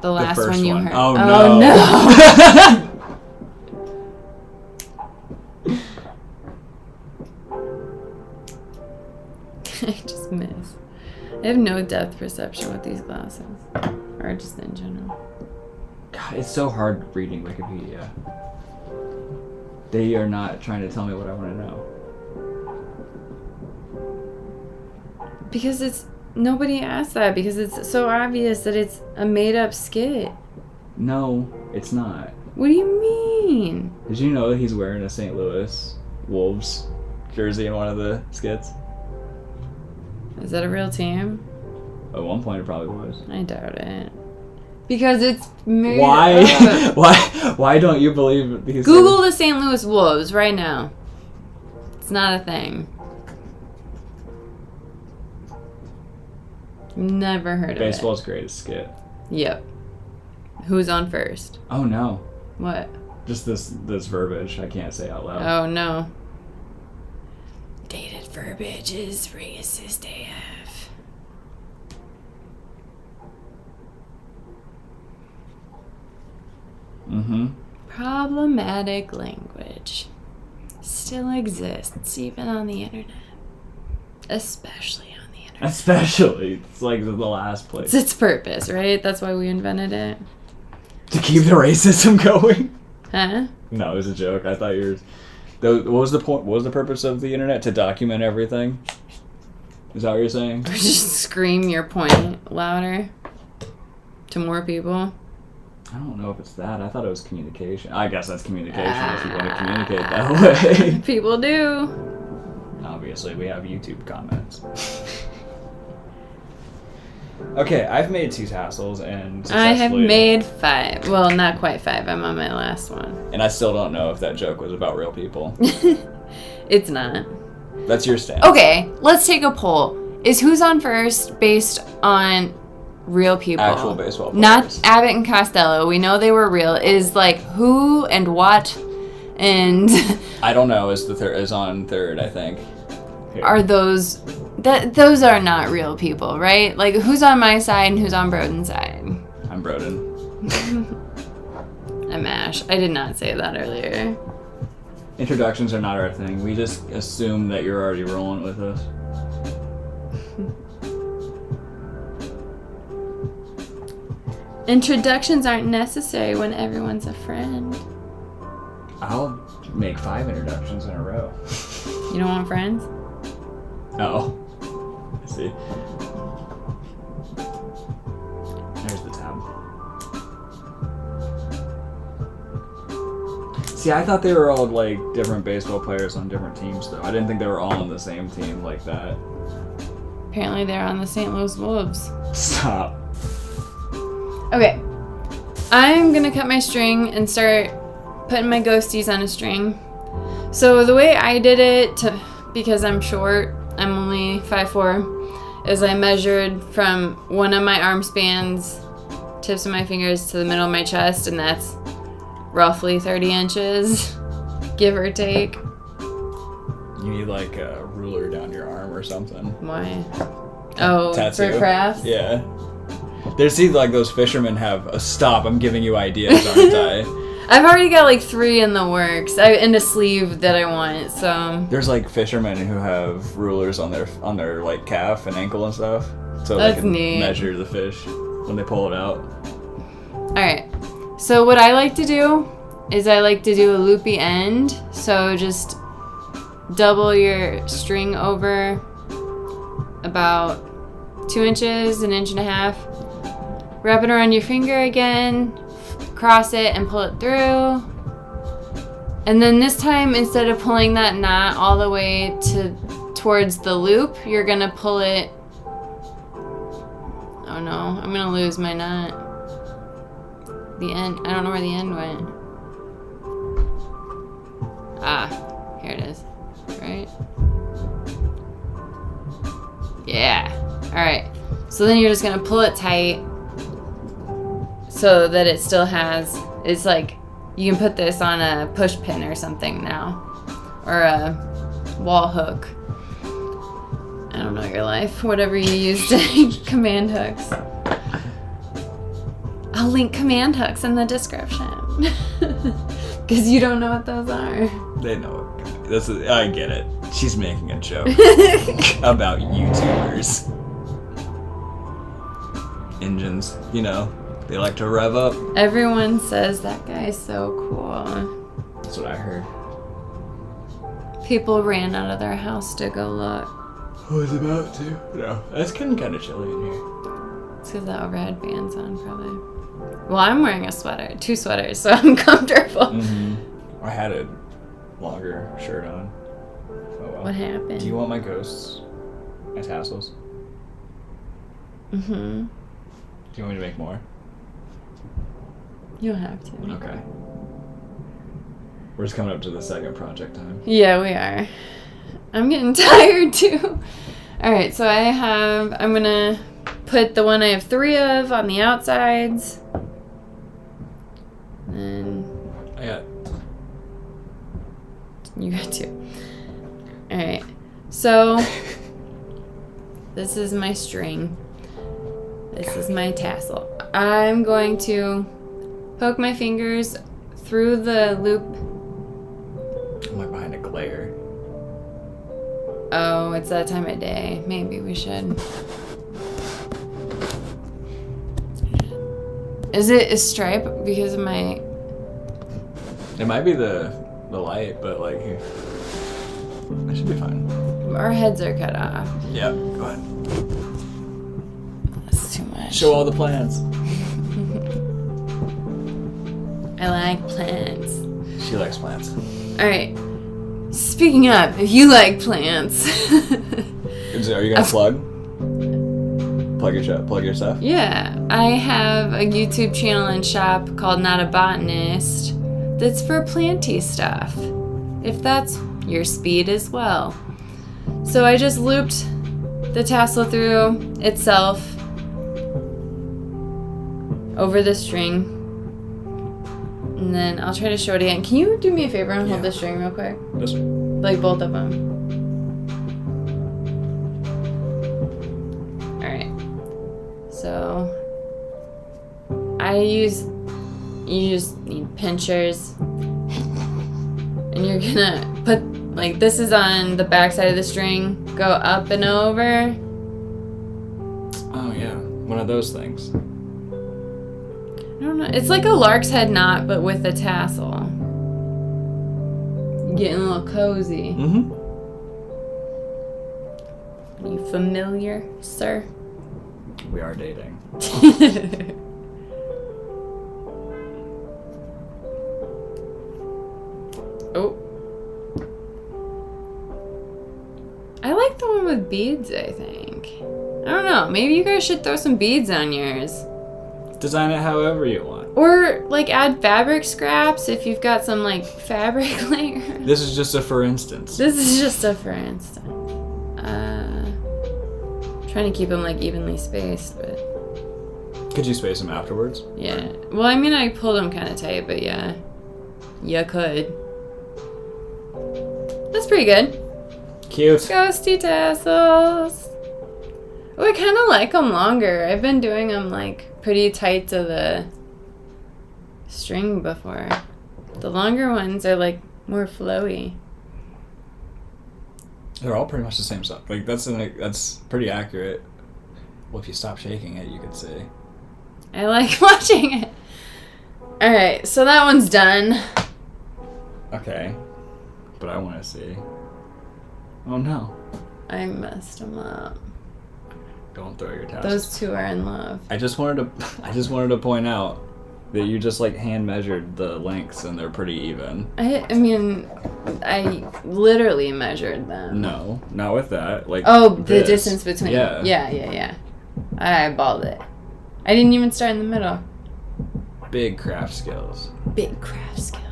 The last first one you one. heard. Oh, no. I just miss. I have no depth perception with these glasses. Or just in general. God, it's so hard reading Wikipedia. They are not trying to tell me what I want to know. Because it's... Nobody asked that because it's so obvious that it's a made-up skit. No, it's not. What do you mean? Did you know that he's wearing a St. Louis Wolves jersey in one of the skits? Is that a real team? At one point it probably was. I doubt it. Because it's made Why? up. Why don't you believe these? Google the St. Louis Wolves right now. It's not a thing. Never heard of it. Baseball's greatest skit. Yep. Who's on first? Oh no. What? Just this verbiage I can't say out loud. Oh no. Dated verbiage is racist AF. Mm-hmm. Problematic language still exists even on the internet. Especially on the internet. Especially. It's like the last place. It's its purpose, right? That's why we invented it. To keep the racism going? Huh? No, it was a joke. I thought you were... What was the point? What was the purpose of the internet? To document everything? Is that what you're saying? Or just scream your point louder to more people. I don't know if it's that. I thought it was communication. I guess that's communication if you want to communicate that way. People do. Obviously, we have YouTube comments. Okay, I've made 2 tassels and I have made 5. Well, not quite 5. I'm on my last one. And I still don't know if that joke was about real people. It's not. That's your stance. Okay, let's take a poll. Is Who's on First based on real people? Actual baseball players. Not Abbott and Costello. We know they were real. Is like who and what and... I don't know. Is on third, I think. Here. Are those... Those are not real people, right? Like, who's on my side and who's on Brodyn's side? I'm Brodyn. I'm Ash. I did not say that earlier. Introductions are not our thing. We just assume that you're already rolling with us. Introductions aren't necessary when everyone's a friend. I'll make 5 introductions in a row. You don't want friends? Oh. I see. There's the tab. See, I thought they were all like different baseball players on different teams though. I didn't think they were all on the same team like that. Apparently they're on the St. Louis Wolves. Stop. Okay. I'm gonna cut my string and start putting my ghosties on a string. So the way I did it, because I'm short, I'm only 5'4", is I measured from one of my arm spans, tips of my fingers, to the middle of my chest, and that's roughly 30 inches, give or take. You need like a ruler down your arm or something. Why? Oh, Tattoo. for crafts? Yeah. There's like those fishermen have a stop. I'm giving you ideas, aren't I? I've already got like 3 in the works, and a sleeve that I want. So there's like fishermen who have rulers on their like calf and ankle and stuff, so That's they can neat. measure the fish when they pull it out. All right. So what I like to do is I like to do a loopy end. So just double your string over about 2 inches, 1.5 inches. Wrap it around your finger again. Cross it and pull it through. And then this time, instead of pulling that knot all the way towards the loop, you're gonna pull it. Oh no, I'm gonna lose my knot. The end. I don't know where the end went. Ah, here it is. Right? Yeah. All right. So then you're just gonna pull it tight, so that it still has, it's like, you can put this on a push pin or something now. Or a wall hook. I don't know your life. Whatever you use to command hooks. I'll link command hooks in the description. Because you don't know what those are. They know it. I get it. She's making a joke about YouTubers. Engines, you know. They like to rev up. Everyone says that guy's so cool. That's what I heard. People ran out of their house to go look. I was about to. No, it's getting kind of chilly in here. It's because the overhead fan's on, probably. Well, I'm wearing a sweater, 2 sweaters, so I'm comfortable. Mm-hmm. I had a longer shirt on. Oh well. What happened? Do you want my ghosts? My tassels? Mm-hmm. Do you want me to make more? You don't have to. Okay. We're just coming up to the second project time. Yeah, we are. I'm getting tired too. Alright, so I'm gonna put the one I have 3 of on the outsides. And I got. you got 2. All right. So this is my string. This is my tassel. I'm going to poke my fingers through the loop. I'm like behind a glare. Oh, it's that time of day. Maybe we should. Is it a stripe because of my... It might be the light, but like here. That should be fine. Our heads are cut off. Yeah, go ahead. That's too much. Show all the plants. I like plants. She likes plants. Alright. Speaking of, if you like plants. Are you gonna plug? Plug your stuff? Yeah. I have a YouTube channel and shop called Not A Botanist that's for planty stuff. If that's your speed as well. So I just looped the tassel through itself over the string. And then I'll try to show it again. Can you do me a favor and hold the string real quick? This one. Like both of them. Alright. So you just need pinchers. And you're gonna put, like, this is on the back side of the string. Go up and over. Oh yeah, one of those things. I don't know. It's like a lark's head knot, but with a tassel. Getting a little cozy. Mm-hmm. Are you familiar, sir? We are dating. Oh. I like the one with beads, I think. I don't know. Maybe you guys should throw some beads on yours. Design it however you want. Or, like, add fabric scraps if you've got some, like, fabric layer. This is just a for instance. This is just a for instance. Trying to keep them, like, evenly spaced, but... Could you space them afterwards? Yeah. Well, I mean, I pulled them kind of tight, but yeah. You could. That's pretty good. Cute. Ghosty tassels. Oh, I kind of like them longer. I've been doing them, like, pretty tight to the string before. The longer ones are, like, more flowy. They're all pretty much the same stuff. Like, that's pretty accurate. Well, if you stop shaking it, you could see. I like watching it. Alright, so that one's done. Okay. But I want to see. Oh no. I messed them up. Don't throw your tassels. Those two are in love. I just wanted to point out that you just like hand measured the lengths and they're pretty even. I mean, I literally measured them. No, not with that. Like the distance between. Yeah. Yeah. I eyeballed it. I didn't even start in the middle. Big craft skills. Big craft skills.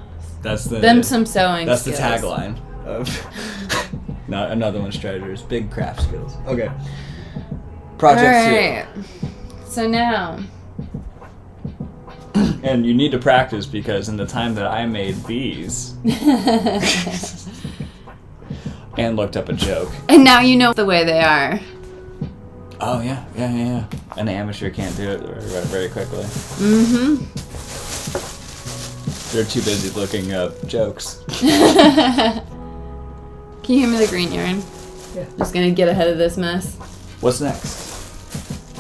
That's the some sewing. That's skills. the tagline of not another one's treasures. Big craft skills. Okay. Project 2. So now. And you need to practice because in the time that I made these and looked up a joke. And now you know the way they are. Oh yeah. An amateur can't do it very quickly. Mm-hmm. They're too busy looking up jokes. Can you hand me the green yarn? Yeah. Just gonna get ahead of this mess. What's next?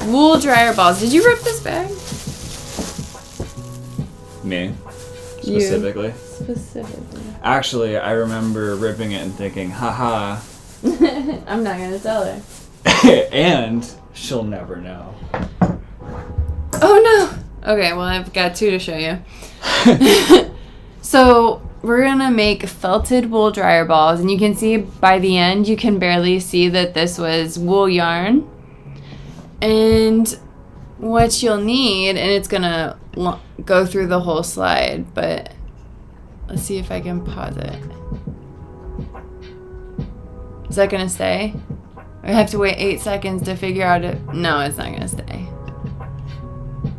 Wool dryer balls. Did you rip this bag? Me. Specifically. Specifically. Actually, I remember ripping it and thinking, haha. I'm not gonna tell her. And she'll never know. Oh no! Okay, well I've got 2 to show you. So we're gonna make felted wool dryer balls, and you can see by the end you can barely see that this was wool yarn. And what you'll need, and it's gonna go through the whole slide, but let's see if I can pause it. Is that gonna stay? I have to wait 8 seconds to figure out it. No, it's not gonna stay.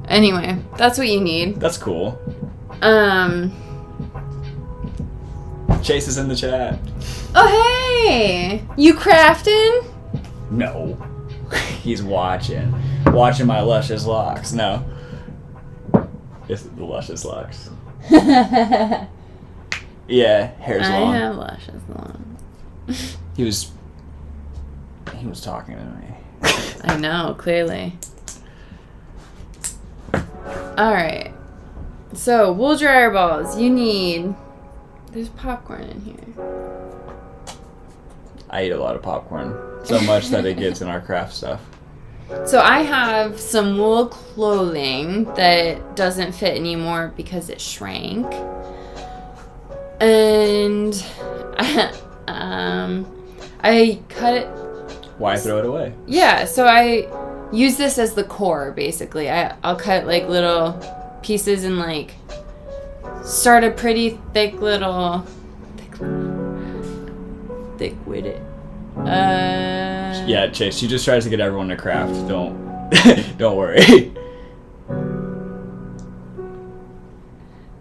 Anyway, that's what you need. That's cool. Chase is in the chat. Oh, hey! You crafting? No. He's watching. Watching my luscious locks. No. It's the luscious locks. Yeah, hair's long. I have luscious long. He was talking to me. I know, clearly. Alright. So, wool dryer balls. You need... There's popcorn in here. I eat a lot of popcorn. So much that it gets in our craft stuff. So I have some wool clothing that doesn't fit anymore because it shrank. And I cut it. Why throw it away? Yeah, so I use this as the core, basically. I'll cut like little pieces and like start a pretty thick with it. Yeah, Chase, she just tries to get everyone to craft. Don't worry.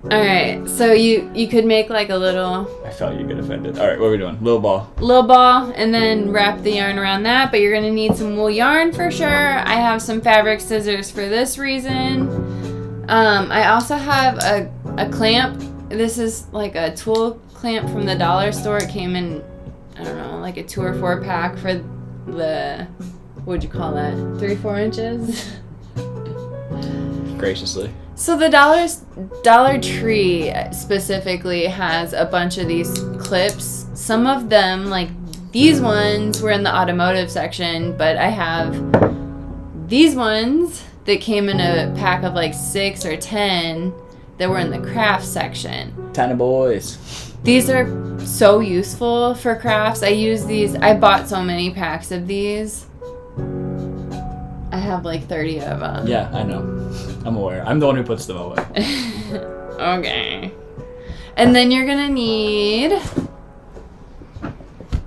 Alright, so you could make like a little... I felt you get offended. Alright, what are we doing? Little ball, and then wrap the yarn around that, but you're going to need some wool yarn for sure. I have some fabric scissors for this reason. I also have a clamp. This is like a tool clamp from the dollar store. It came in, I don't know, like a 2 or 4 pack for the, what would you call that, 3-4 inches? graciously. So the Dollar Tree specifically has a bunch of these clips. Some of them, like these ones, were in the automotive section, but I have these ones that came in a pack of like 6 or 10 that were in the craft section. Tiny boys. These are so useful for crafts. I use these. I bought so many packs of these. I have like 30 of them. Yeah, I know. I'm aware. I'm the one who puts them away. Okay. And then you're gonna need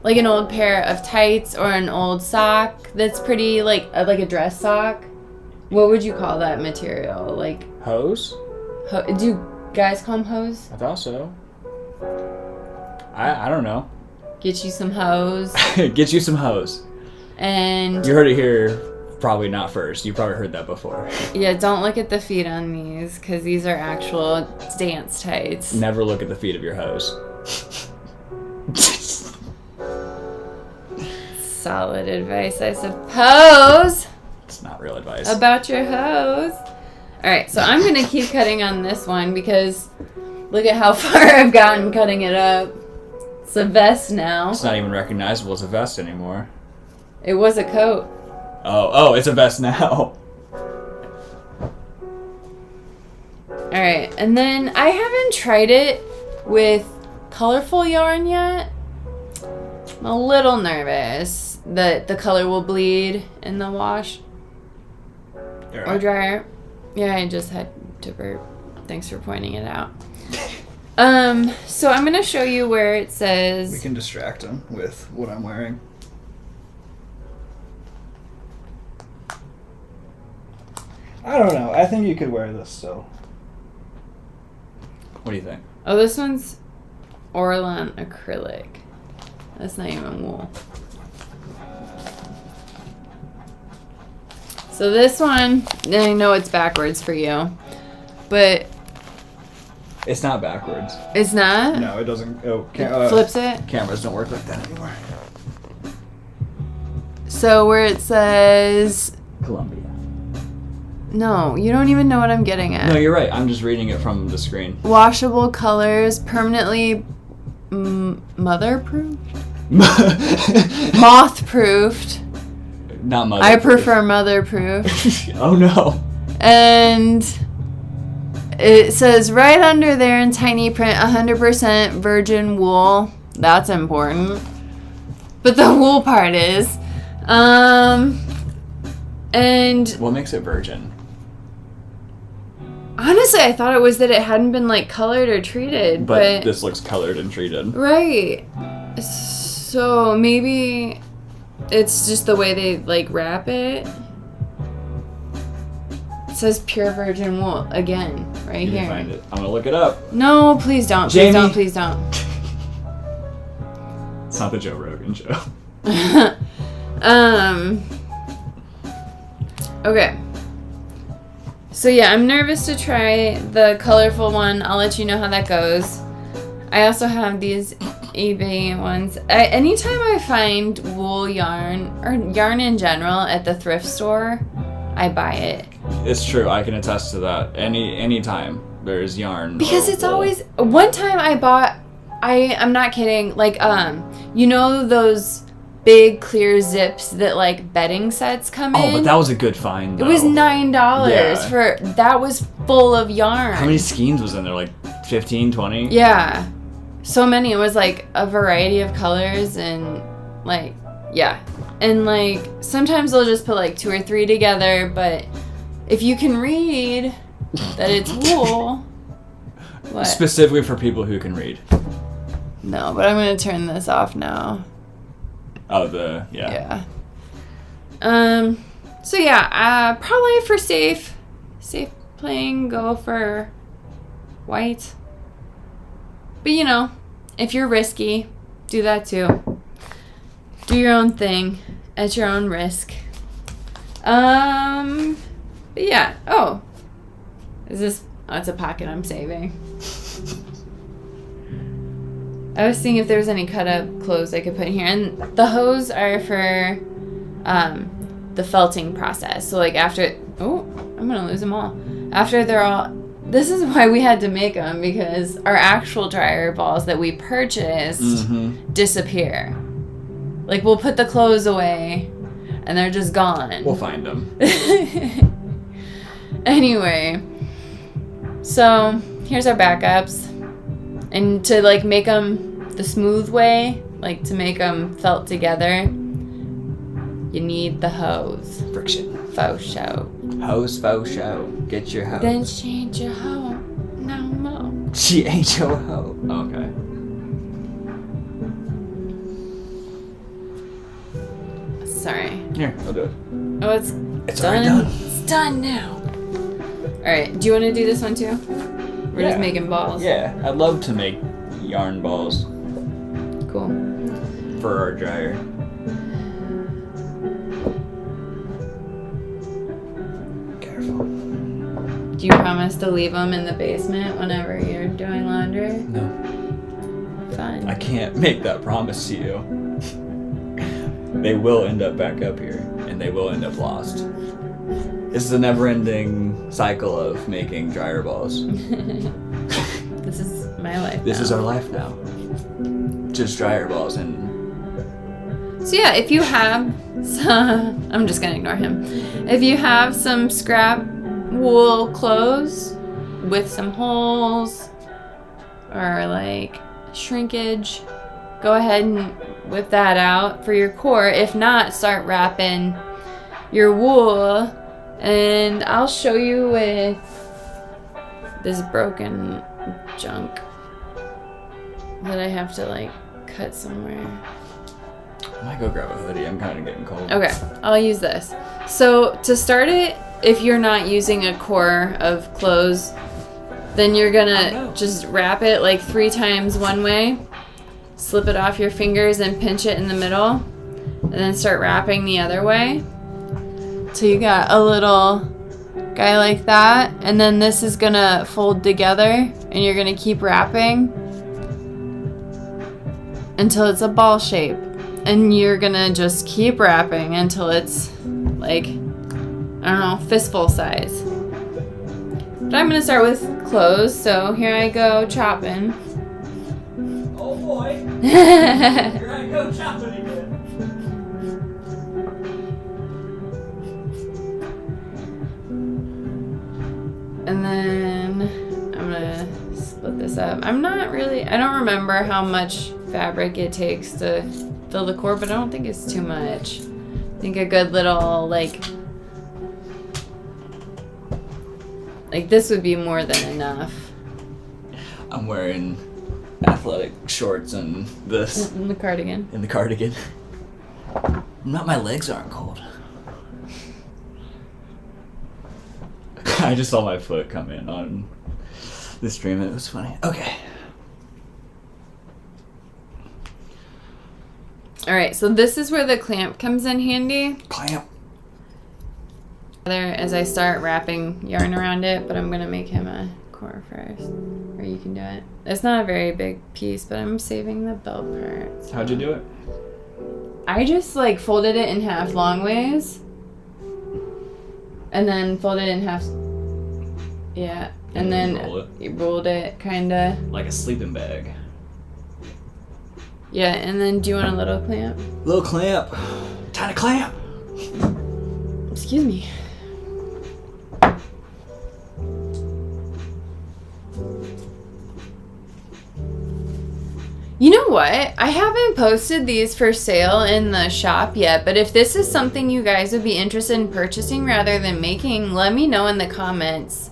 like an old pair of tights or an old sock that's pretty like a dress sock. What would you call that material? Like hose? Do you guys call them hose? I thought so. I don't know. Get you some hose. Get you some hose. And you heard it here. Probably not first. You probably heard that before. Yeah, don't look at the feet on these because these are actual dance tights. Never look at the feet of your hose. Solid advice, I suppose. It's not real advice. About your hose. Alright, so I'm going to keep cutting on this one because look at how far I've gotten cutting it up. It's a vest now. It's not even recognizable as a vest anymore. It was a coat. Oh, it's a vest now. Alright, and then I haven't tried it with colorful yarn yet. I'm a little nervous that the color will bleed in the wash or dryer. Yeah, I just had to burp. Thanks for pointing it out. So I'm going to show you where it says... We can distract him with what I'm wearing. I don't know. I think you could wear this still. What do you think? Oh, this one's Orlan acrylic. That's not even wool. So this one, I know it's backwards for you, but... It's not backwards. It's not? No, it doesn't. Oh, flips it? Cameras don't work like that anymore. So where it says... Columbia. No, you don't even know what I'm getting at. No, you're right. I'm just reading it from the screen. Washable colors, permanently mother-proofed? Moth-proofed. Not mother. I prefer mother-proof. Oh no. And it says right under there in tiny print, 100% virgin wool. That's important. But the wool part is. And what makes it virgin? Honestly, I thought it was that it hadn't been like colored or treated. But this looks colored and treated. Right. So maybe It's just the way they like wrap it. It says pure virgin wool again, right You here. can find it. I'm gonna look it up. No, please don't. Jamie. Please don't. It's not the Joe Rogan show. Okay. So yeah, I'm nervous to try the colorful one. I'll let you know how that goes. I also have these eBay ones. Anytime I find wool yarn or yarn in general at the thrift store, I buy it. It's true. I can attest to that. Any time there's yarn. Because or it's wool. always one time I bought. I'm not kidding. Like you know those big clear zips that like bedding sets come in. Oh, but that was a good find. It was $9 Yeah. for that was full of yarn. How many skeins was in there? Like 15, 20? Yeah. So many. It was like a variety of colors and like yeah. And like sometimes they'll just put like 2 or 3 together, but if you can read that it's wool. What? Specifically for people who can read. No, but I'm gonna turn this off now. Oh, yeah. So yeah, probably for safe playing, go for white. But you know, if you're risky, do that too. Do your own thing at your own risk. But yeah. Oh, it's a pocket I'm saving. I was seeing if there was any cut up clothes I could put in here, and the hose are for the felting process. So like after, I'm gonna lose them all. After they're all, this is why we had to make them, because our actual dryer balls that we purchased disappear. Like we'll put the clothes away, and they're just gone. We'll find them. Anyway, so here's our backups. And to like make them the smooth way, like to make them felt together, you need the hose. Friction. Faux show. Hose, faux show. Get your hose. Then she ain't your hoe no more. She ain't your hoe. Okay. Sorry. Here, I'll do it. Oh, it's already done. It's done now. Alright, do you want to do this one too? We're just making balls. Yeah, I'd love to make yarn balls Cool. for our dryer. Careful. Do you promise to leave them in the basement whenever you're doing laundry? No. Fine. I can't make that promise to you. They will end up back up here, and they will end up lost. It's the never-ending cycle of making dryer balls. This is my life. This now. is our life now. Just dryer balls and... So yeah, if you have some, I'm just gonna ignore him. If you have some scrap wool clothes with some holes or like shrinkage, go ahead and whip that out for your core. If not, start wrapping your wool, and I'll show you with this broken junk that I have to like cut somewhere. I might go grab a hoodie. I'm kind of getting cold. Okay, I'll use this. So to start it, if you're not using a core of clothes, then you're gonna just wrap it like 3 times one way, slip it off your fingers and pinch it in the middle, and then start wrapping the other way. So you got a little guy like that, and then this is gonna fold together, and you're gonna keep wrapping until it's a ball shape. And you're gonna just keep wrapping until it's like, I don't know, fistful size. But I'm gonna start with clothes, so here I go chopping. Oh boy! Here I go chopping again. And then I'm gonna split this up. I don't remember how much fabric it takes to fill the core, but I don't think it's too much. I think a good little, like this would be more than enough. I'm wearing athletic shorts and this. In the cardigan. In the cardigan. Not my legs aren't cold. I just saw my foot come in on the stream. It was funny. Okay. All right, so this is where the clamp comes in handy. Clamp. There, as I start wrapping yarn around it, but I'm gonna make him a core first, or you can do it. It's not a very big piece, but I'm saving the belt part. So. How'd you do it? I just like folded it in half long ways, and then folded it in half. Yeah, and then you rolled it kinda like a sleeping bag. Yeah, and then do you want a little clamp? Little clamp. Tiny clamp. Excuse me. You know what? I haven't posted these for sale in the shop yet, but if this is something you guys would be interested in purchasing rather than making, let me know in the comments.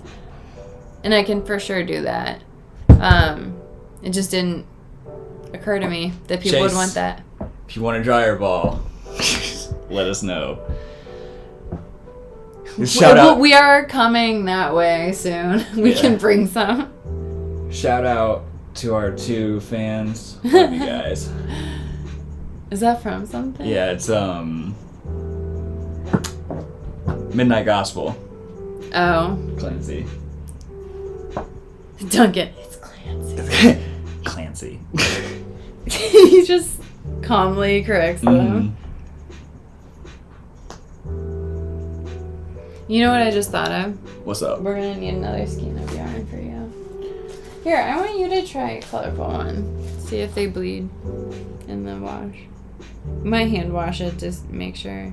And I can for sure do that. It just didn't occur to me that people would want that. If you want a dryer ball, let us know. Shout out. We are coming that way soon. We can bring some. Shout out to our 2 fans. Love you guys. Is that from something? Yeah, it's Midnight Gospel. Oh. Clancy. Duncan. It's Clancy. Clancy. He just calmly corrects them. You know what I just thought of? What's up? We're gonna need another skein of yarn for you. Here, I want you to try a colorful one. See if they bleed in the wash. You might hand wash it to make sure.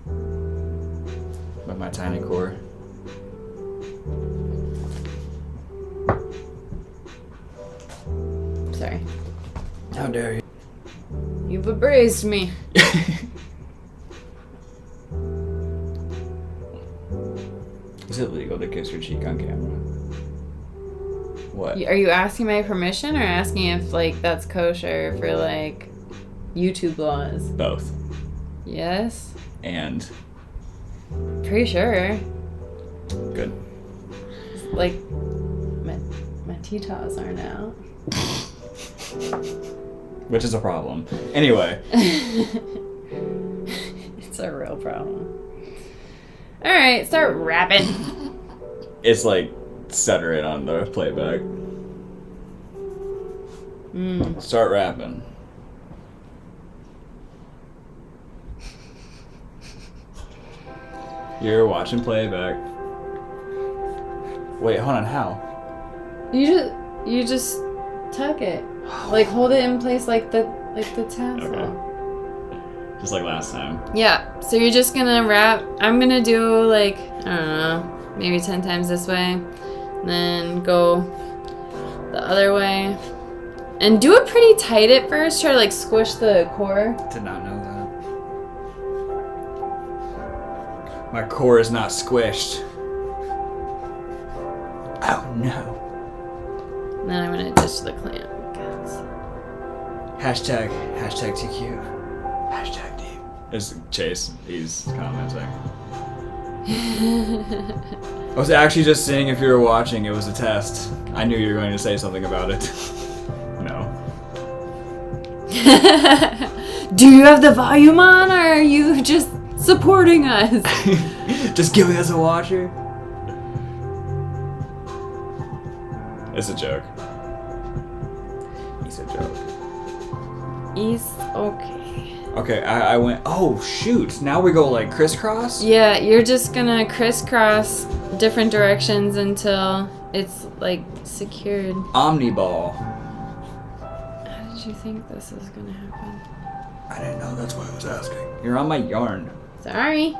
With my tiny core. Sorry. How dare you? You've abrased me. Is it legal to kiss your cheek on camera? What? Are you asking my permission or asking if, like, that's kosher for, like, YouTube laws? Both. Yes? And? Pretty sure. Good. Like, my T-tops aren't out. Which is a problem. Anyway. It's a real problem. Alright, start rapping. It's like stuttering on the playback. Start rapping. You're watching playback. Wait, hold on, how? You just tuck it. Like hold it in place like the tassel. Okay. Just like last time. Yeah. So you're just gonna wrap. I'm gonna do like, I don't know, maybe 10 times this way. And then go the other way. And do it pretty tight at first. Try to like squish the core. Did not know that. My core is not squished. Oh no. And then I'm gonna ditch the clamp. Hashtag TQ. Hashtag deep. It's Chase. He's commenting. I was actually just seeing if you were watching. It was a test. I knew you were going to say something about it. No. Do you have the volume on, or are you just supporting us? Just giving us a watcher? It's a joke. It's a joke. It's okay. Okay, I went, oh shoot, now we go like crisscross? Yeah, you're just gonna crisscross different directions until it's like secured. Omniball. How did you think this was gonna happen? I didn't know, that's why I was asking. You're on my yarn. Sorry.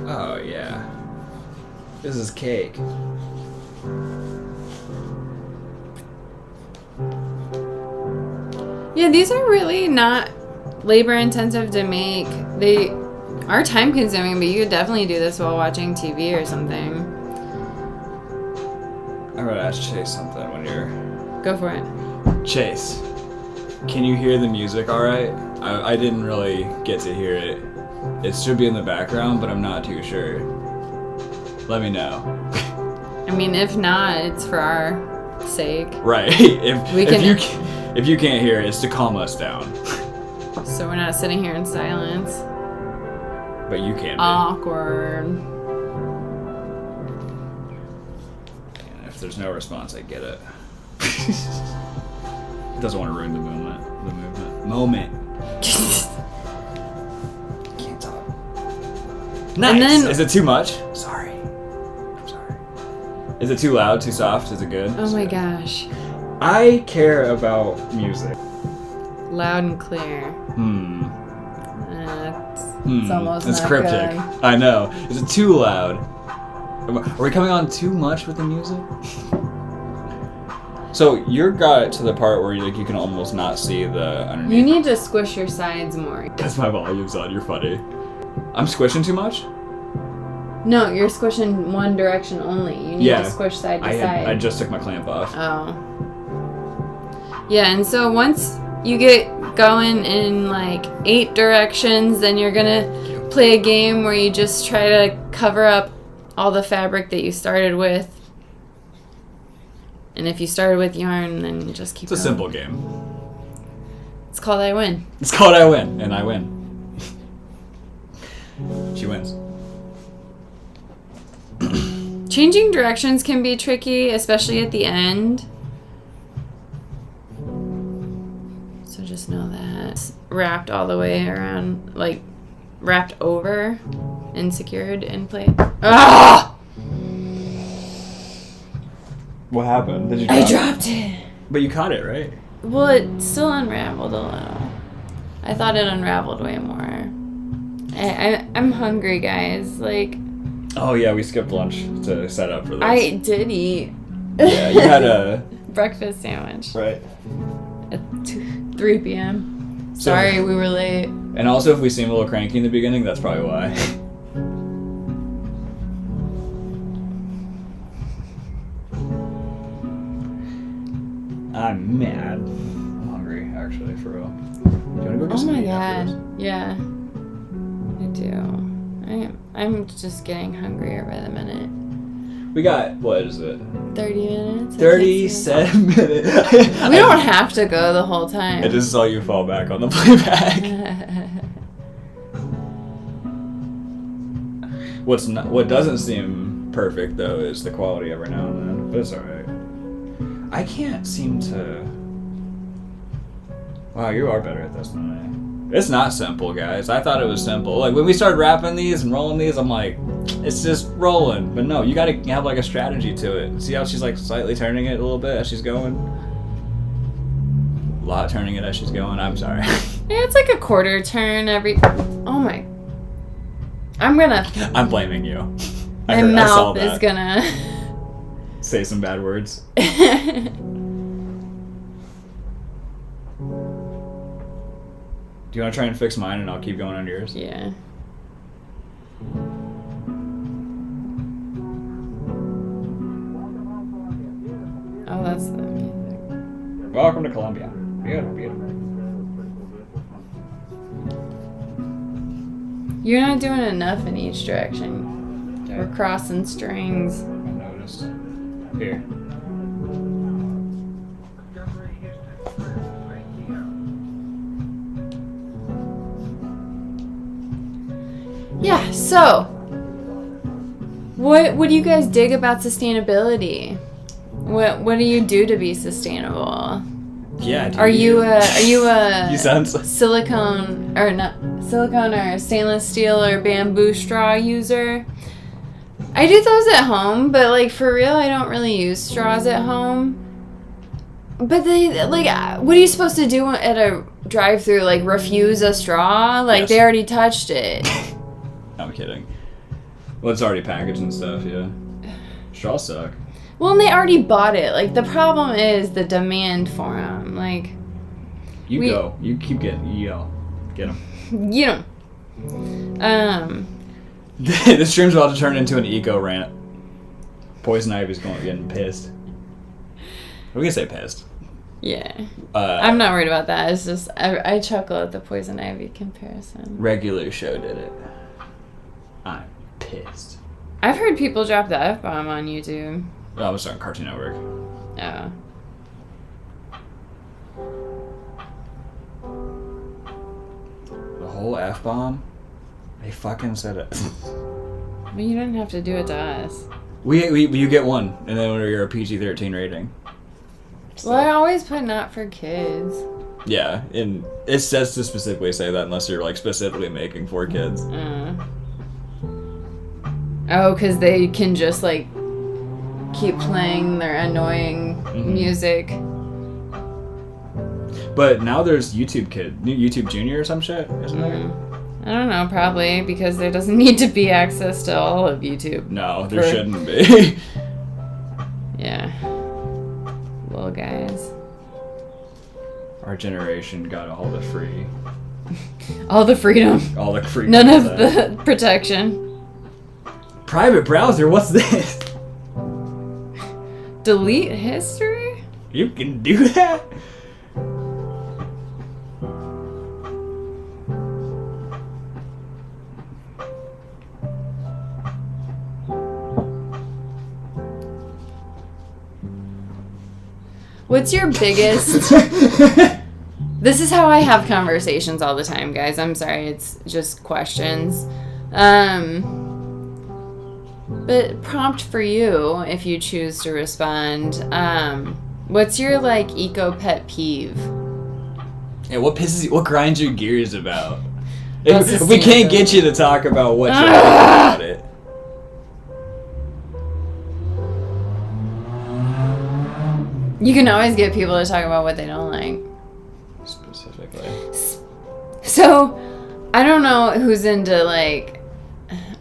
Oh yeah. This is cake. Yeah, these are really not labor intensive to make. They are time consuming, but you could definitely do this while watching TV or something. I'm gonna ask Chase something when you're... Go for it. Chase, can you hear the music alright? I didn't really get to hear it. It should be in the background, but I'm not too sure. Let me know. I mean, if not, it's for our sake. Right. If you can't hear it, it's to calm us down. So we're not sitting here in silence. But you can be. Awkward. And if there's no response, I get it. Doesn't want to ruin the moment. Can't talk. Nice. And then, is it too much? Sorry. I'm sorry. Is it too loud? Too soft? Is it good? oh my gosh. I care about music. Loud and clear. It's almost It's not cryptic. good. I know. Is it too loud? Are we coming on too much with the music? So you got it to the part where you can almost not see the underneath. You need to squish your sides more. Because my volume's on. You're funny. I'm squishing too much? No, you're squishing one direction only. You need to squish side to side. I just took my clamp off. Oh. Yeah, and so once you get going in like 8 directions, then you're gonna play a game where you just try to cover up all the fabric that you started with. And if you started with yarn, then just keep It's a going. simple game. It's called I Win. It's called I Win, and I win. She wins. Changing directions can be tricky, especially at the end. So just know that. It's wrapped all the way around, like wrapped over and secured in place. Ah! What happened? Did you drop I dropped it. But you caught it, right? Well, it still unraveled a little. I thought it unraveled way more. I'm hungry, guys. Like. Oh yeah, we skipped lunch to set up for this. I did eat. Yeah, you had a breakfast sandwich. Right. At 3 p.m. Sorry, we were late. And also, if we seem a little cranky in the beginning, that's probably why. I'm mad. I'm hungry, actually, for real. Do you want to go get Oh some my meat after god. Yeah. I do. I'm just getting hungrier by the minute. this? We got, what is it? 30 minutes? 37 minutes. We don't have to go the whole time. I just saw you fall back on the playback. What doesn't seem perfect, though, is the quality every now and then. But it's alright. I can't seem to... Wow, you are better at this than I am. It's not simple, guys. I thought it was simple. Like, when we started wrapping these and rolling these, I'm like, it's just rolling. But no, you gotta have, like, a strategy to it. See how she's, like, slightly turning it a little bit as she's going? A lot turning it as she's going. I'm sorry. Yeah, it's like a quarter turn every... Oh my... I'm blaming you. My I saw mouth that. is gonna... Say some bad words. Do you want to try and fix mine and I'll keep going on yours? Yeah. Oh, that's the music. Welcome to Colombia. Beautiful, beautiful. You're not doing enough in each direction. Okay. We're crossing strings. I noticed. Here. Yeah, so what do you guys dig about sustainability? What do you do to be sustainable? Yeah. Are you a You sound silicone or stainless steel or bamboo straw user? I do those at home, but like for real, I don't really use straws at home. But they like, what are you supposed to do at a drive-through? Like refuse a straw? Like Yes. they already touched it. I'm kidding. Well, it's already packaged and stuff, yeah. Straws suck. Well, and they already bought it. Like the problem is the demand for them. Like Go. You keep getting. Get them. you know. The stream's about to turn into an eco rant. Poison Ivy's getting pissed. We can say pissed. Yeah. I'm not worried about that. It's just, I chuckle at the Poison Ivy comparison. Regular Show did it. I'm pissed. I've heard people drop the F-bomb on YouTube. Oh, I was on Cartoon Network. Oh. The whole F-bomb? They fucking said it. Well, you didn't have to do it to us. You get one, and then you're a PG-13 rating. So. Well, I always put not for kids. Yeah, and it says to specifically say that unless you're like specifically making for kids. Oh, because they can just like keep playing their annoying music. But now there's YouTube Junior or some shit, isn't there? I don't know, probably because there doesn't need to be access to all of YouTube. No, there shouldn't be. Yeah. Little guys. Our generation got all the free. All the freedom. All the free. None of the protection. Private browser, what's this? Delete history? You can do that? What's your biggest... This is how I have conversations all the time, guys. I'm sorry, it's just questions. But prompt for you, if you choose to respond. What's your, like, eco-pet peeve? Yeah, what grinds your gears about? If we can't get you to talk about what you like about it. You can always get people to talk about what they don't like. Specifically. So, I don't know who's into, like,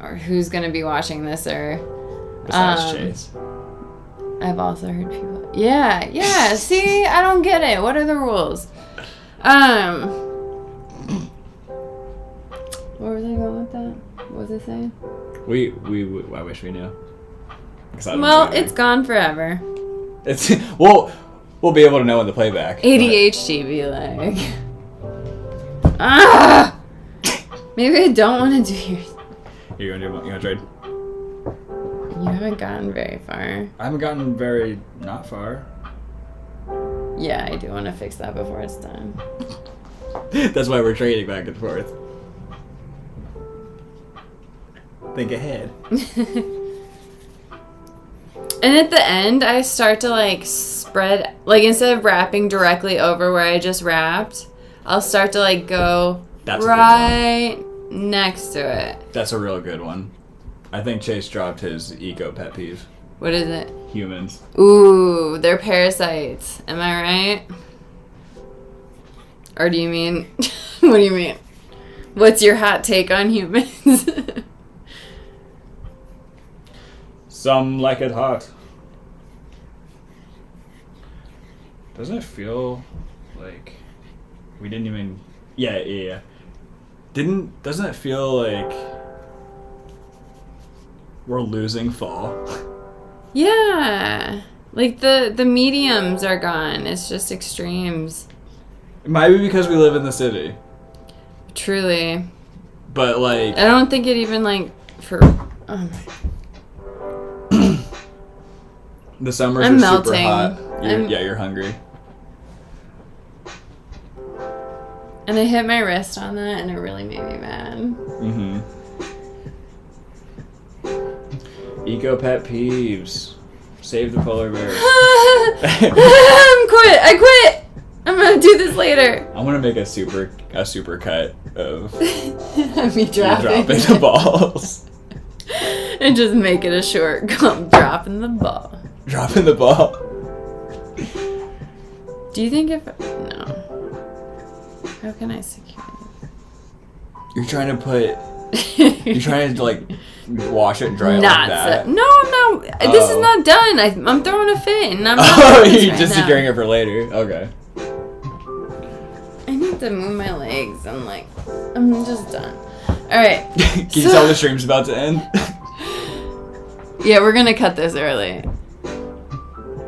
or who's going to be watching this, or... Besides Chase. I've also heard people... Yeah, see? I don't get it. What are the rules? Where was I going with that? What was I saying? I wish we knew. Well, it's gone forever. We'll be able to know in the playback. ADHD be like... Maybe I don't want to do yours. You gonna trade? You haven't gotten very far. I haven't gotten very not far. Yeah, I do want to fix that before it's done. That's why we're trading back and forth. Think ahead. And at the end, I start to, like, spread... Like, instead of wrapping directly over where I just wrapped, I'll start to, like, go right next to it. That's a real good one. I think Chase dropped his eco-pet peeve. What is it? Humans. Ooh, they're parasites. Am I right? Or do you mean... What do you mean? What's your hot take on humans? Some like it hot. Doesn't it feel like we didn't even... Yeah. Doesn't it feel like we're losing fall? Yeah. Like the mediums are gone. It's just extremes. It might be because we live in the city. Truly. But like... I don't think it even like... The summers I'm are melting. super hot. You're hungry. And I hit my wrist on that, and it really made me mad. Mm-hmm. Eco-pet peeves. Save the polar bears. I quit! I'm gonna do this later. I'm gonna make a super cut of me dropping the balls. And just make it a short dropping the ball. Dropping the ball. Do you think if... No. How can I secure it? You're trying to like wash it and dry it not like that. No, I'm not. This is not done. I'm throwing a fit and I'm not. Oh, you're just securing it for later. Okay. I need to move my legs. I'm just done. Alright. Can you tell the stream's about to end? Yeah, we're gonna cut this early.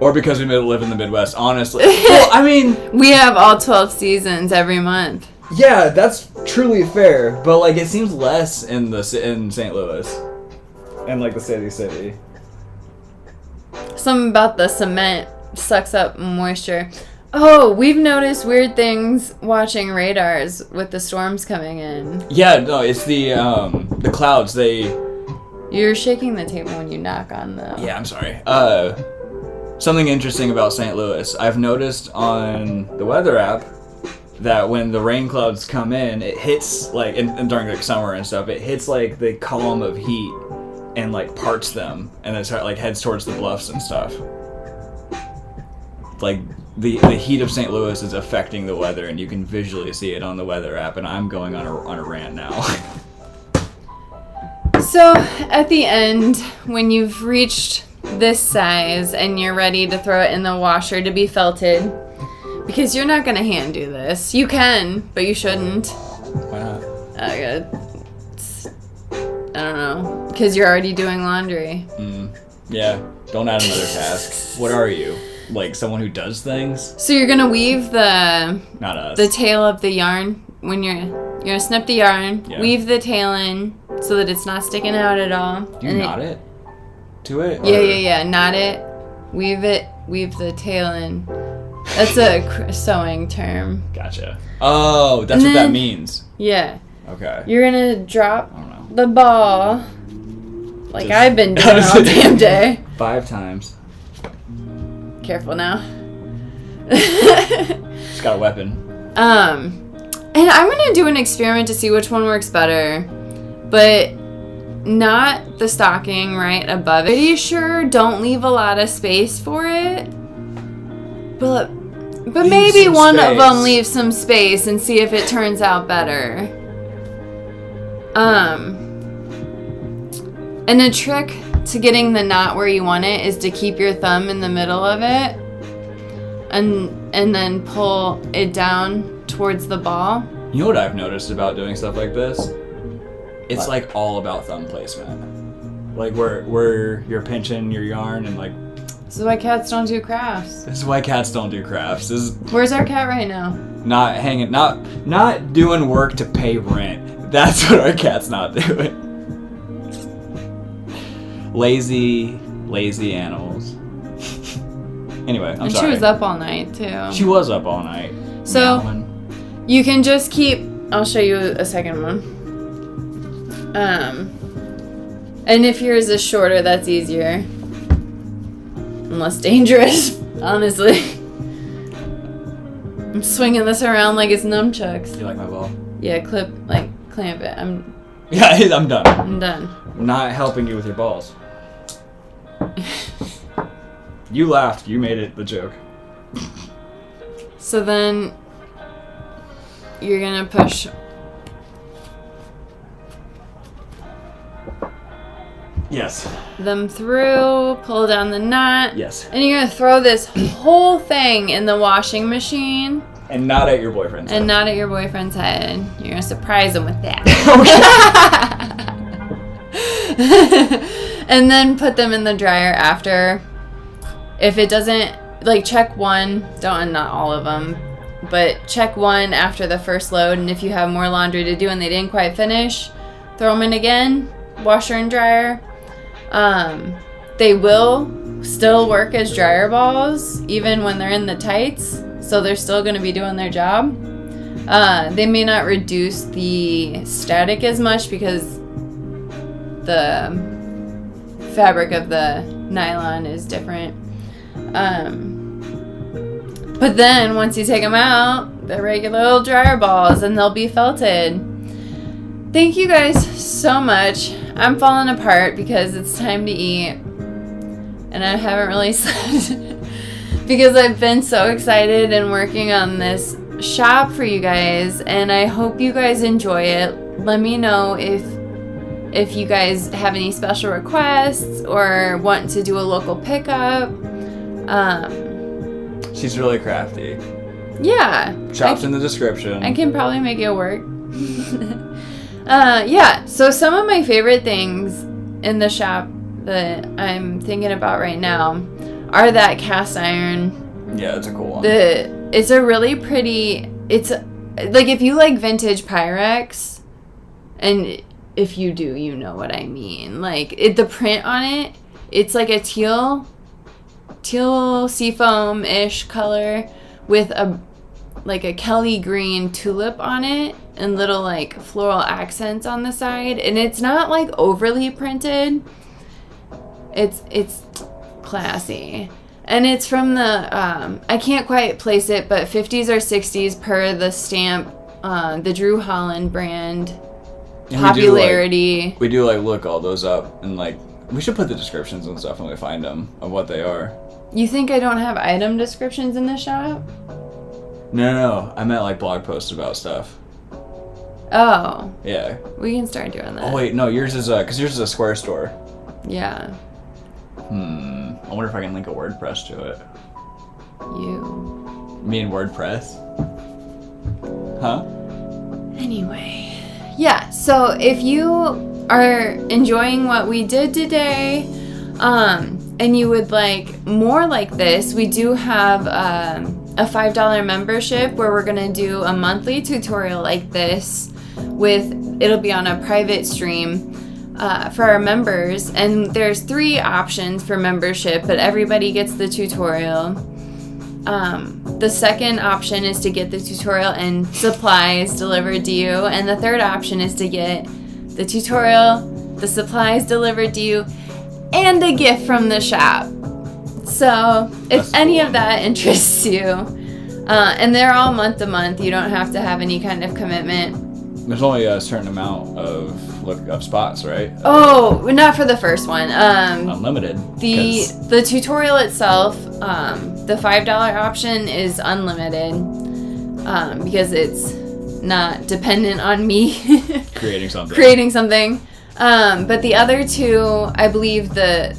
Or because we live in the Midwest, honestly. Well, I mean... We have all 12 seasons every month. Yeah, that's truly fair, but, like, it seems less in St. Louis. And, like, the city. Something about the cement sucks up moisture. Oh, we've noticed weird things watching radars with the storms coming in. Yeah, no, it's the clouds, You're shaking the table when you knock on the... Yeah, I'm sorry. Something interesting about St. Louis. I've noticed on the weather app that when the rain clouds come in, it hits, like, and during, like, summer and stuff, it hits, like, the column of heat and, like, parts them, and then start, like, heads towards the bluffs and stuff. Like, the heat of St. Louis is affecting the weather, and you can visually see it on the weather app, and I'm going on a rant now. So, at the end, when you've reached this size and you're ready to throw it in the washer to be felted, because you're not going to hand do this. You can, but you shouldn't. Why not? I don't know. Because you're already doing laundry. Yeah, don't add another task. What are you? Like, someone who does things? So you're going to weave the tail of the yarn. When you're going to snip the yarn, weave the tail in so that it's not sticking out at all. Do you knot it to it? Yeah. Knot it, weave the tail in. That's a sewing term. Gotcha. Oh, that's what that means. Yeah. Okay. You're gonna drop the ball, like I've been doing all damn day. 5 times. Careful now. She's got a weapon. And I'm gonna do an experiment to see which one works better, but not the stocking right above it. Pretty sure don't leave a lot of space for it. But maybe one of them leave some space and see if it turns out better. And a trick to getting the knot where you want it is to keep your thumb in the middle of it and then pull it down towards the ball. You know what I've noticed about doing stuff like this? It's like all about thumb placement. Like where you're pinching your yarn and like. This is why cats don't do crafts. This is why cats don't do crafts. Where's our cat right now? Not doing work to pay rent. That's what our cat's not doing. Lazy animals. Anyway, I'm sorry. And she was up all night too. She was up all night. So you can just keep. I'll show you a second one. And if yours is shorter, that's easier. And less dangerous, honestly. I'm swinging this around like it's nunchucks. You like my ball? Yeah, clamp it. I'm done. I'm done. I'm not helping you with your balls. You laughed. You made it the joke. So then you're gonna push. Yes. Them through, pull down the knot. Yes. And you're gonna throw this whole thing in the washing machine. And not at your boyfriend's head. And not at your boyfriend's head. You're gonna surprise him with that. And then put them in the dryer after. If it doesn't, check one, not all of them, but check one after the first load. And if you have more laundry to do and they didn't quite finish, throw them in again, washer and dryer. They will still work as dryer balls even when they're in the tights, so they're still going to be doing their job. They may not reduce the static as much because the fabric of the nylon is different. But then once you take them out, they're regular little dryer balls and they'll be felted. Thank you guys so much. I'm falling apart because it's time to eat. And I haven't really slept because I've been so excited and working on this shop for you guys. And I hope you guys enjoy it. Let me know if you guys have any special requests or want to do a local pickup. She's really crafty. Yeah. Shop's in the description. I can probably make it work. Yeah, so some of my favorite things in the shop that I'm thinking about right now are that cast iron. Yeah, it's a cool one. It's a really pretty. It's like if you like vintage Pyrex, and if you do, you know what I mean. Like the print on it, it's like a teal seafoam-ish color with a Kelly green tulip on it and little like floral accents on the side, and it's not like overly printed. It's classy. And it's from the, I can't quite place it, but 50s or 60s per the stamp, the Drew Holland brand And popularity. We do look all those up, and we should put the descriptions and stuff when we find them of what they are. You think I don't have item descriptions in the shop? No. I meant blog posts about stuff. Oh. Yeah. We can start doing that. Oh wait, no, yours is because yours is a Square store. Yeah. I wonder if I can link a WordPress to it. You. Me and WordPress? Huh? Anyway. Yeah, so if you are enjoying what we did today, and you would like more like this, we do have a $5 membership where we're going to do a monthly tutorial like this it'll be on a private stream for our members, and there's 3 options for membership, but everybody gets the tutorial. The second option is to get the tutorial and supplies delivered to you, and the third option is to get the tutorial, the supplies delivered to you, and a gift from the shop. So if any of that interests you, and they're all month to month, you don't have to have any kind of commitment. There's only a certain amount of spots, right? Oh, not for the first one. Unlimited. The tutorial itself, the $5 option is unlimited, because it's not dependent on me creating something. But the other 2, I believe the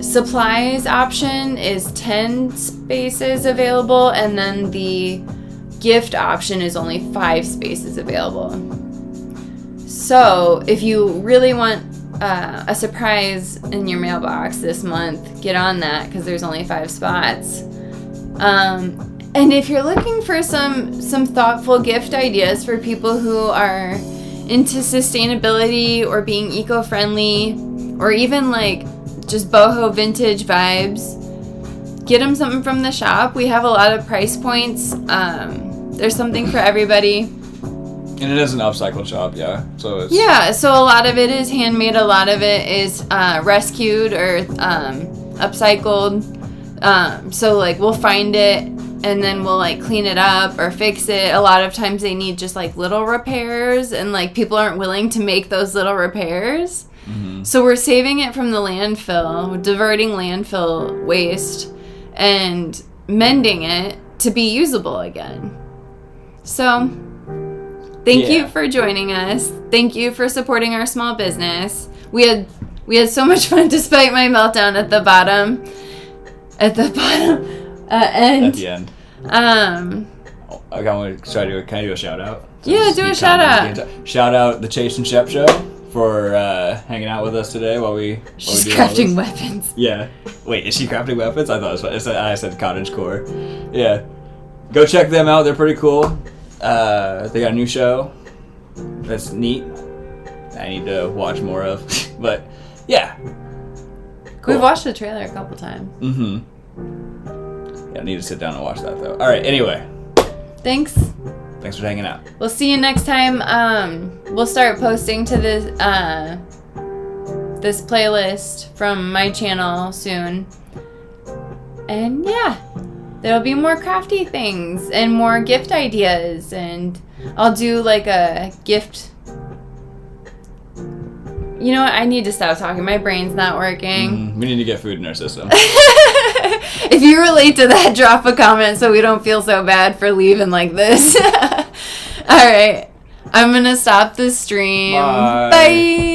supplies option is 10 spaces available, and then the gift option is only 5 spaces available. So if you really want a surprise in your mailbox this month, get on that, because there's only 5 spots. And if you're looking for some thoughtful gift ideas for people who are into sustainability or being eco-friendly, or even just boho vintage vibes, get them something from the shop. We have a lot of price points. There's something for everybody. And it is an upcycle shop, yeah. So a lot of it is handmade. A lot of it is rescued or upcycled. So we'll find it and then we'll clean it up or fix it. A lot of times they need just little repairs, and people aren't willing to make those little repairs. Mm-hmm. So we're saving it from the landfill, diverting landfill waste, and mending it to be usable again. So thank you for joining us. Thank you for supporting our small business. We had so much fun despite my meltdown at the bottom. At the end. I want to try to can I do a shout out? Yeah, do a shout out. Shout out the Chase and Shep Show for hanging out with us today while we She's crafting weapons. Yeah. Wait, is she crafting weapons? I thought I said cottagecore. Yeah. Go check them out. They're pretty cool. They got a new show that's neat. I need to watch more of. But yeah. Cool. We've watched the trailer a couple times. Mm-hmm. Yeah, I need to sit down and watch that though. Alright, anyway. Thanks for hanging out. We'll see you next time. We'll start posting to this this playlist from my channel soon. And yeah, there'll be more crafty things and more gift ideas, and I'll do a gift. You know what? I need to stop talking. My brain's not working. We need to get food in our system. If you relate to that, drop a comment so we don't feel so bad for leaving like this. All right. I'm going to stop the stream. Bye. Bye.